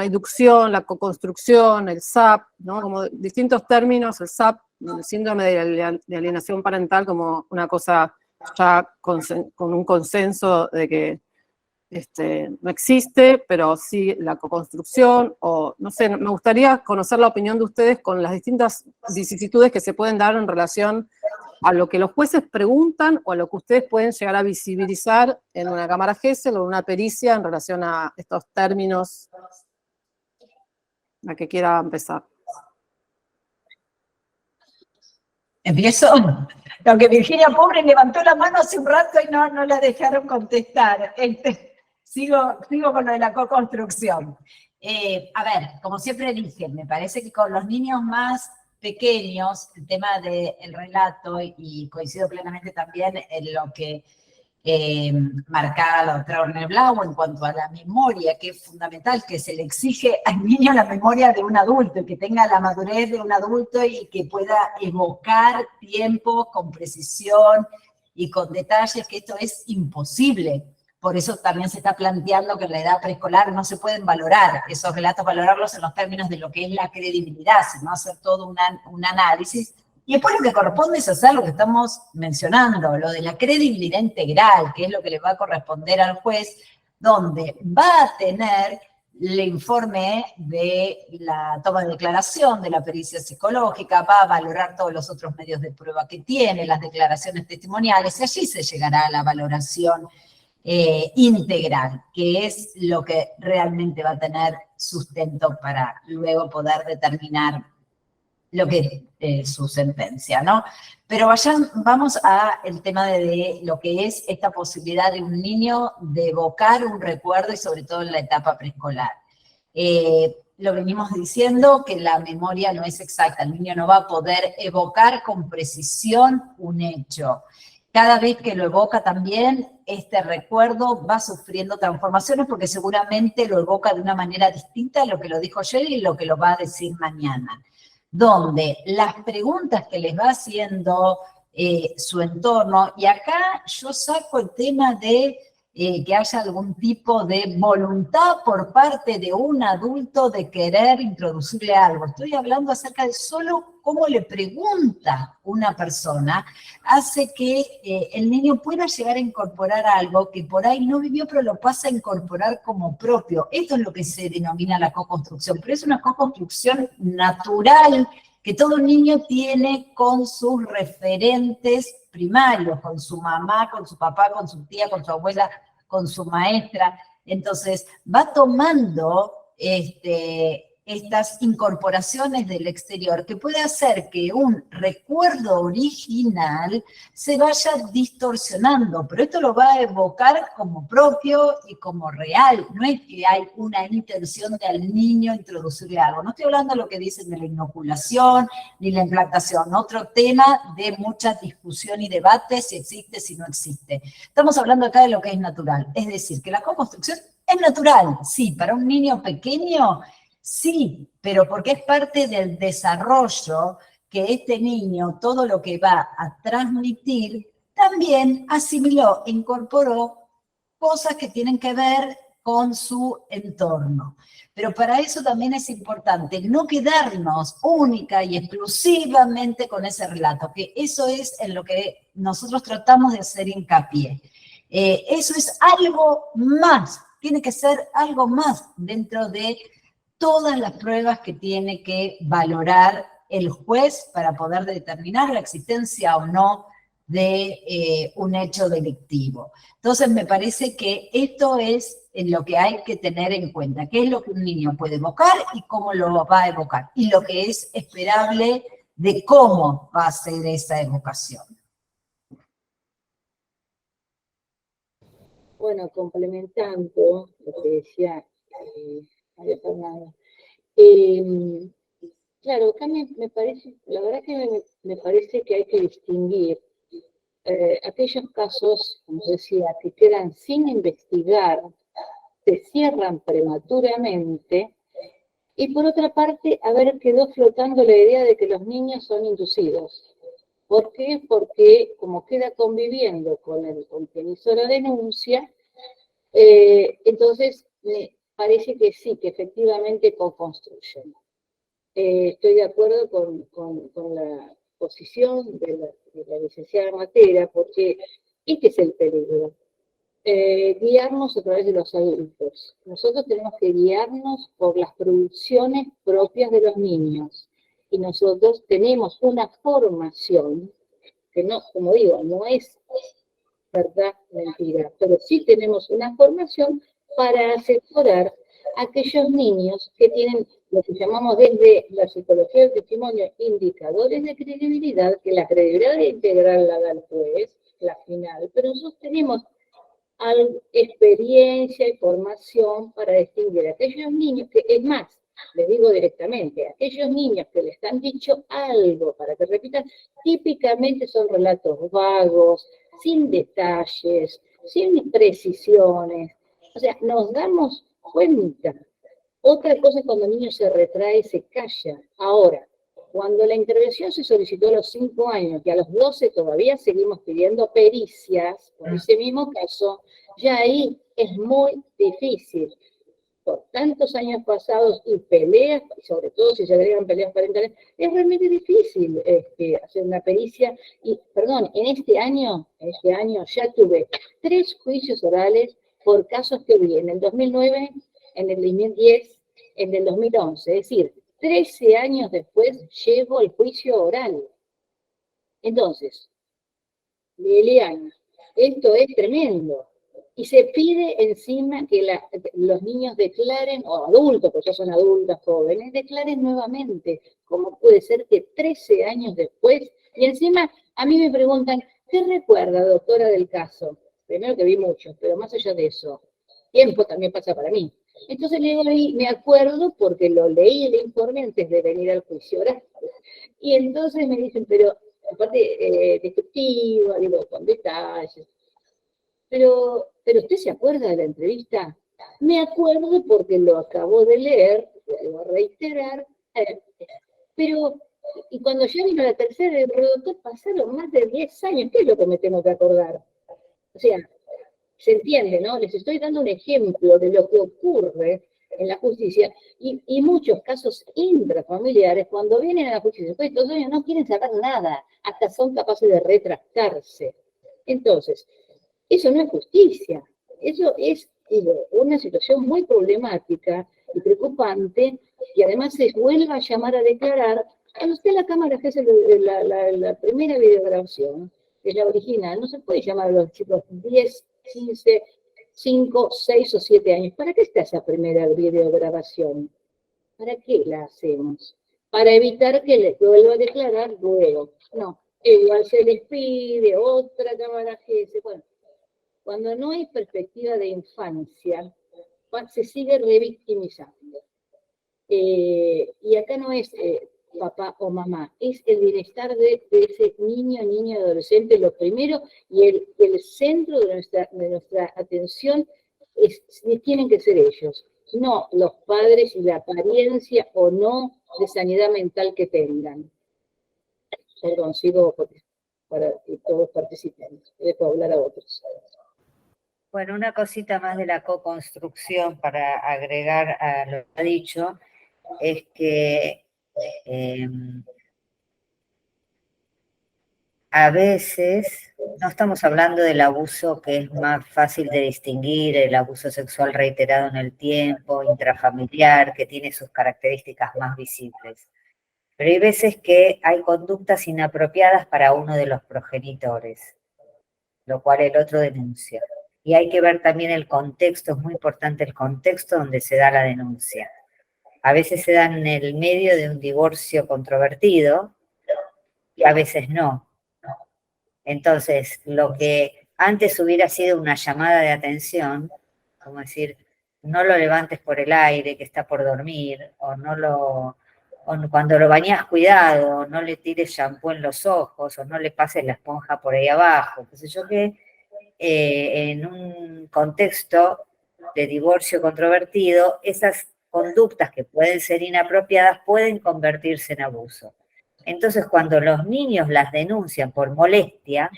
inducción, la coconstrucción, el SAP, ¿no? Como distintos términos, el SAP, el síndrome de alienación parental, como una cosa ya con un consenso de que no existe, pero sí la coconstrucción, o no sé, me gustaría conocer la opinión de ustedes con las distintas vicisitudes que se pueden dar en relación a lo que los jueces preguntan o a lo que ustedes pueden llegar a visibilizar en una cámara Gesell o en una pericia en relación a estos términos. La que quiera empezar. Empiezo. Aunque Virginia, pobre, levantó la mano hace un rato y no la dejaron contestar. Sigo con lo de la coconstrucción. A ver, como siempre dije, me parece que con los niños más pequeños, el tema del relato, y coincido plenamente también en lo que marcaba la doctora Orner-Blau en cuanto a la memoria, que es fundamental, que se le exige al niño la memoria de un adulto, que tenga la madurez de un adulto y que pueda evocar tiempos con precisión y con detalles, que esto es imposible. Por eso también se está planteando que en la edad preescolar no se pueden valorar esos relatos, valorarlos en los términos de lo que es la credibilidad, sino hacer todo un análisis. Y después lo que corresponde es hacer lo que estamos mencionando, lo de la credibilidad integral, que es lo que le va a corresponder al juez, donde va a tener el informe de la toma de declaración, de la pericia psicológica, va a valorar todos los otros medios de prueba que tiene, las declaraciones testimoniales, y allí se llegará a la valoración integral, que es lo que realmente va a tener sustento para luego poder determinar lo que su sentencia, ¿no? Pero vamos al tema de lo que es esta posibilidad de un niño de evocar un recuerdo y sobre todo en la etapa preescolar. Lo venimos diciendo que la memoria no es exacta, el niño no va a poder evocar con precisión un hecho. Cada vez que lo evoca también, este recuerdo va sufriendo transformaciones porque seguramente lo evoca de una manera distinta a lo que lo dijo ayer y lo que lo va a decir mañana. Donde las preguntas que les va haciendo su entorno, y acá yo saco el tema de que haya algún tipo de voluntad por parte de un adulto de querer introducirle algo. Estoy hablando acerca de solo cómo le pregunta una persona, hace que el niño pueda llegar a incorporar algo que por ahí no vivió, pero lo pasa a incorporar como propio. Esto es lo que se denomina la coconstrucción, pero es una coconstrucción natural que todo niño tiene con sus referentes primarios, con su mamá, con su papá, con su tía, con su abuela, con su maestra. Entonces, va tomando estas incorporaciones del exterior, que puede hacer que un recuerdo original se vaya distorsionando, pero esto lo va a evocar como propio y como real, no es que hay una intención de al niño introducirle algo, no estoy hablando de lo que dicen de la inoculación ni la implantación, otro tema de mucha discusión y debate, si existe, si no existe. Estamos hablando acá de lo que es natural, es decir, que la co-construcción es natural, sí, para un niño pequeño, sí, pero porque es parte del desarrollo que este niño, todo lo que va a transmitir, también asimiló, incorporó cosas que tienen que ver con su entorno. Pero para eso también es importante no quedarnos única y exclusivamente con ese relato, que eso es en lo que nosotros tratamos de hacer hincapié. Eso es algo más, tiene que ser algo más dentro de todas las pruebas que tiene que valorar el juez para poder determinar la existencia o no de un hecho delictivo. Entonces me parece que esto es lo que hay que tener en cuenta, qué es lo que un niño puede evocar y cómo lo va a evocar, y lo que es esperable de cómo va a ser esa evocación. Bueno, complementando lo que decía María Fernanda, claro, acá me parece, la verdad que me parece que hay que distinguir aquellos casos, como decía, que quedan sin investigar, se cierran prematuramente, y por otra parte, quedó flotando la idea de que los niños son inducidos. ¿Por qué? Porque como queda conviviendo con quien hizo la denuncia, entonces me parece que sí, que efectivamente co-construyen. Estoy de acuerdo con la posición de la licenciada Matera, porque este es el peligro. Guiarnos a través de los adultos. Nosotros tenemos que guiarnos por las producciones propias de los niños. Y nosotros tenemos una formación que no, como digo, no es verdad, mentira, pero sí tenemos una formación para asesorar a aquellos niños que tienen lo que llamamos desde la psicología del testimonio indicadores de credibilidad, que la credibilidad integral la da el juez, la final, pero nosotros tenemos experiencia y formación para distinguir a aquellos niños que, es más, les digo directamente, aquellos niños que les han dicho algo para que repitan, típicamente son relatos vagos, sin detalles, sin precisiones. O sea, nos damos cuenta. Otra cosa es cuando el niño se retrae, se calla. Ahora, cuando la intervención se solicitó a los 5 años y a los 12 todavía seguimos pidiendo pericias por ese mismo caso, ya ahí es muy difícil. Por tantos años pasados y peleas, y sobre todo si se agregan peleas parentales, es realmente difícil hacer una pericia. Y, perdón, en este año ya tuve 3 juicios orales por casos que vi en el 2009, en el 2010, en el 2011. Es decir, 13 años después llego al juicio oral. Entonces, Liliana, esto es tremendo. Y se pide encima que los niños declaren, o adultos, porque ya son adultos jóvenes, declaren nuevamente. ¿Cómo puede ser que 13 años después? Y encima a mí me preguntan, ¿qué recuerda, doctora, del caso? Primero que vi muchos, pero más allá de eso, tiempo también pasa para mí. Entonces le digo ahí, me acuerdo porque lo leí el informe antes de venir al juicio oral. Y entonces me dicen, pero aparte descriptiva, digo, con detalles. Pero ¿usted se acuerda de la entrevista? Me acuerdo porque lo acabo de leer, lo voy a reiterar, pero, y cuando ya vino la tercera, el doctor, pasaron más de 10 años, ¿qué es lo que me tengo que acordar? O sea, se entiende, ¿no? Les estoy dando un ejemplo de lo que ocurre en la justicia, y muchos casos intrafamiliares, cuando vienen a la justicia después de 2 años, no quieren saber nada, hasta son capaces de retractarse. Entonces, eso no es justicia, eso es una situación muy problemática y preocupante, y además se vuelve a llamar a declarar. Cuando usted en la cámara que hace la primera videograbación, que es la original, no se puede llamar a los chicos 10, 15, 5, 6 o 7 años. ¿Para qué está esa primera videograbación? ¿Para qué la hacemos? Para evitar que le vuelva a declarar luego. No, igual se les pide otra cámara GS. Bueno, cuando no hay perspectiva de infancia, se sigue revictimizando. Y acá no es papá o mamá, es el bienestar de ese niño, niña, adolescente, lo primero, y el centro de nuestra atención tienen que ser ellos, no los padres y la apariencia o no de sanidad mental que tengan. Perdón, sigo para que todos participen, dejo hablar a otros. Bueno, una cosita más de la co-construcción para agregar a lo que ha dicho, es que a veces no estamos hablando del abuso que es más fácil de distinguir, el abuso sexual reiterado en el tiempo, intrafamiliar, que tiene sus características más visibles. Pero hay veces que hay conductas inapropiadas para uno de los progenitores, lo cual el otro denuncia. Y hay que ver también el contexto, es muy importante el contexto donde se da la denuncia. A veces se da en el medio de un divorcio controvertido y a veces no. Entonces, lo que antes hubiera sido una llamada de atención, como decir, no lo levantes por el aire, que está por dormir, o cuando lo bañás, cuidado, o no le tires shampoo en los ojos, o no le pases la esponja por ahí abajo, qué sé yo qué, en un contexto de divorcio controvertido, esas conductas que pueden ser inapropiadas pueden convertirse en abuso. Entonces, cuando los niños las denuncian por molestia,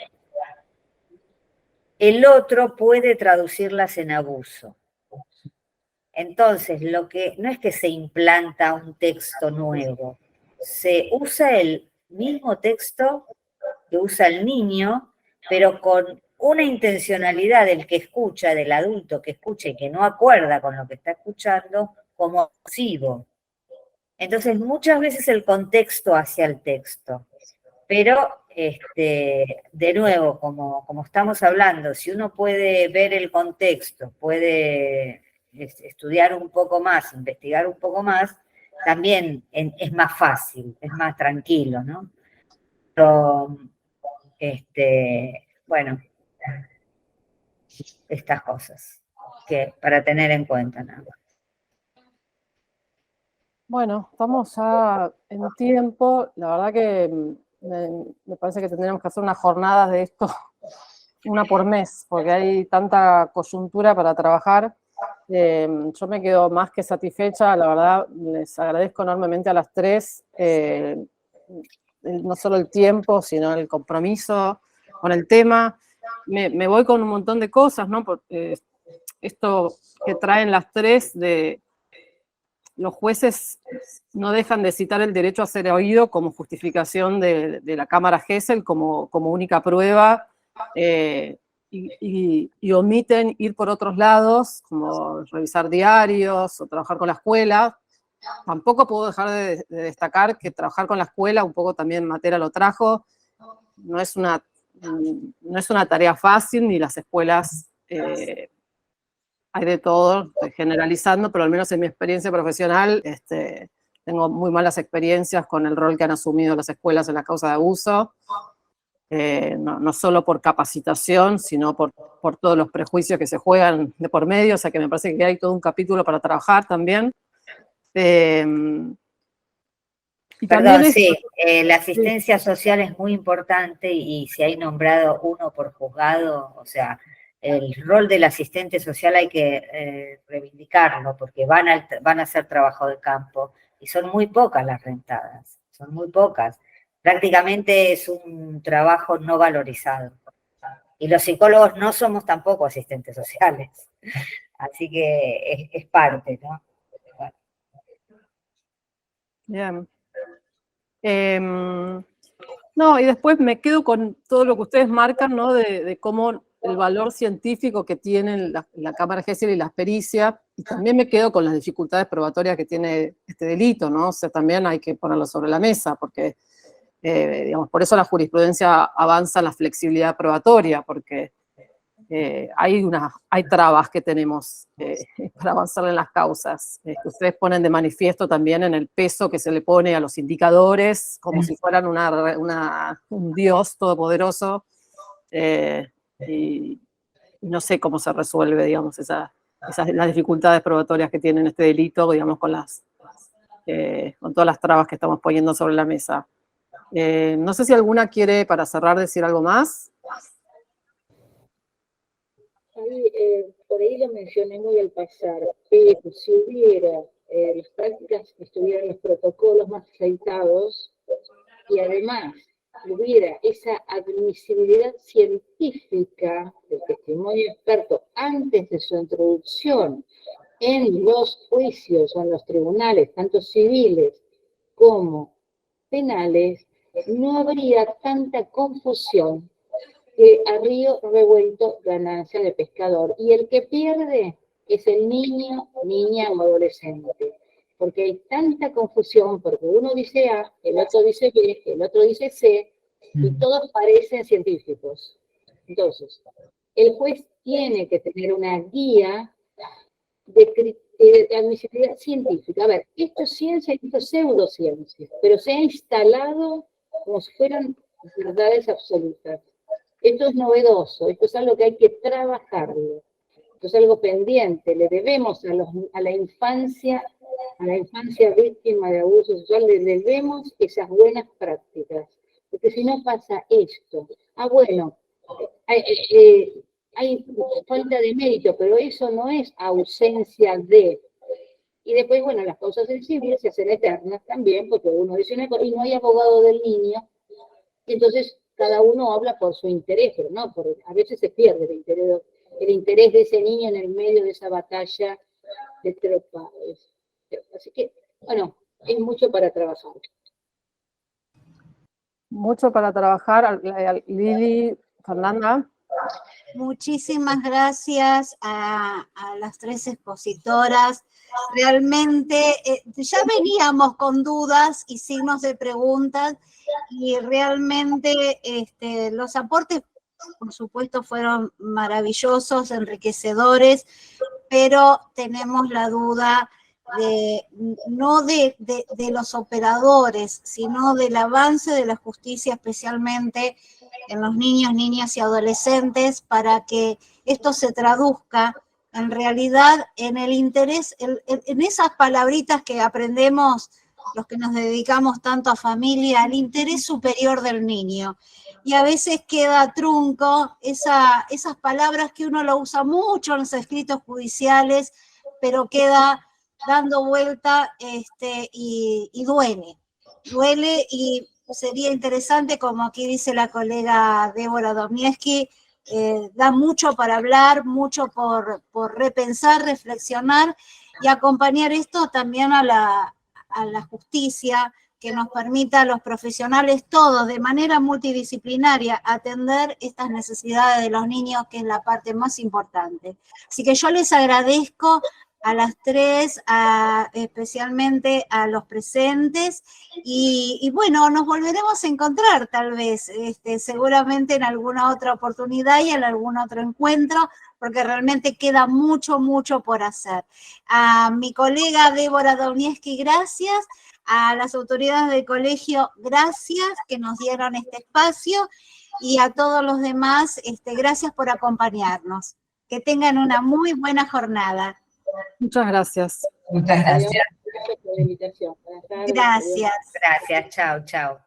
el otro puede traducirlas en abuso. Entonces, lo que no es que se implanta un texto nuevo, se usa el mismo texto que usa el niño, pero con una intencionalidad del que escucha, del adulto que escucha y que no acuerda con lo que está escuchando, como abusivo. Entonces, muchas veces el contexto hacia el texto. Pero, de nuevo, como estamos hablando, si uno puede ver el contexto, puede estudiar un poco más, investigar un poco más, también es más fácil, es más tranquilo, ¿no? Pero, bueno, estas cosas que para tener en cuenta nada más. Bueno, estamos ya en tiempo. La verdad que me parece que tendríamos que hacer unas jornadas de esto, una por mes, porque hay tanta coyuntura para trabajar. Yo me quedo más que satisfecha, la verdad, les agradezco enormemente a las tres, no solo el tiempo, sino el compromiso con el tema. Me voy con un montón de cosas, ¿no? Porque esto que traen las tres de los jueces no dejan de citar el derecho a ser oído como justificación de la Cámara Gesell como única prueba, y omiten ir por otros lados, como revisar diarios o trabajar con la escuela. Tampoco puedo dejar de destacar que trabajar con la escuela, un poco también Matera lo trajo, no es una tarea fácil, ni las escuelas... hay de todo, estoy generalizando, pero al menos en mi experiencia profesional tengo muy malas experiencias con el rol que han asumido las escuelas en la causa de abuso, no solo por capacitación, sino por todos los prejuicios que se juegan de por medio, o sea que me parece que hay todo un capítulo para trabajar también. Y Perdón, también sí, la asistencia social es muy importante y si hay nombrado uno por juzgado, o sea, el rol del asistente social hay que reivindicarlo porque van a hacer trabajo de campo y son muy pocas las rentadas, son muy pocas. Prácticamente es un trabajo no valorizado. Y los psicólogos no somos tampoco asistentes sociales, así que es parte, ¿no? Bien. No, y después me quedo con todo lo que ustedes marcan, ¿no? De cómo el valor científico que tienen la Cámara Gesell y las pericias, y también me quedo con las dificultades probatorias que tiene este delito, ¿no? O sea, también hay que ponerlo sobre la mesa, porque, digamos, por eso la jurisprudencia avanza en la flexibilidad probatoria, porque hay trabas que tenemos para avanzar en las causas. Que ustedes ponen de manifiesto también en el peso que se le pone a los indicadores, como si fueran un Dios todopoderoso, y no sé cómo se resuelve, digamos, las dificultades probatorias que tienen este delito, digamos, con todas las trabas que estamos poniendo sobre la mesa. No sé si alguna quiere, para cerrar, decir algo más. Por ahí lo mencioné muy al pasar, pero si hubiera las prácticas, estuvieran los protocolos más aceitados y además hubiera esa admisibilidad científica del testimonio experto antes de su introducción en los juicios o en los tribunales, tanto civiles como penales, no habría tanta confusión que a río revuelto ganancia de pescador. Y el que pierde es el niño, niña o adolescente. Porque hay tanta confusión, porque uno dice A, el otro dice B, el otro dice C, y todos parecen científicos. Entonces, el juez tiene que tener una guía de admisibilidad científica. A ver, esto es ciencia y esto es pseudociencia, pero se ha instalado como si fueran verdades absolutas. Esto es novedoso, esto es algo que hay que trabajarlo, esto es algo pendiente, le debemos a la infancia víctima de abuso sexual, le debemos esas buenas prácticas, porque si no pasa esto. Bueno, hay falta de mérito, pero eso no es ausencia de. Y después, bueno, las causas sensibles se hacen eternas también, porque uno dice una cosa y no hay abogado del niño, entonces cada uno habla por su interés, pero no, a veces se pierde el interés de ese niño en el medio de esa batalla de tropa. Así que, bueno, es mucho para trabajar. Mucho para trabajar. Lili, Fernanda. Muchísimas gracias a las tres expositoras. Realmente ya veníamos con dudas y signos de preguntas y realmente los aportes, por supuesto, fueron maravillosos, enriquecedores, pero tenemos la duda no de los operadores, sino del avance de la justicia, especialmente en los niños, niñas y adolescentes, para que esto se traduzca en realidad en el interés, en esas palabritas que aprendemos los que nos dedicamos tanto a familia, el interés superior del niño. Y a veces queda trunco esas palabras que uno lo usa mucho en los escritos judiciales, pero queda dando vuelta y duele y sería interesante, como aquí dice la colega Débora Domnieski, da mucho para hablar, mucho por repensar, reflexionar y acompañar esto también a la justicia, que nos permita a los profesionales todos, de manera multidisciplinaria, atender estas necesidades de los niños, que es la parte más importante. Así que yo les agradezco a las tres, especialmente a los presentes, y bueno, nos volveremos a encontrar tal vez, seguramente en alguna otra oportunidad y en algún otro encuentro, porque realmente queda mucho, mucho por hacer. A mi colega Débora Domnieski, gracias. A las autoridades del colegio, gracias, que nos dieron este espacio, y a todos los demás, gracias por acompañarnos. Que tengan una muy buena jornada. Muchas gracias. Muchas gracias. Gracias por la invitación. Buenas tardes. Gracias. Gracias, chao, chao.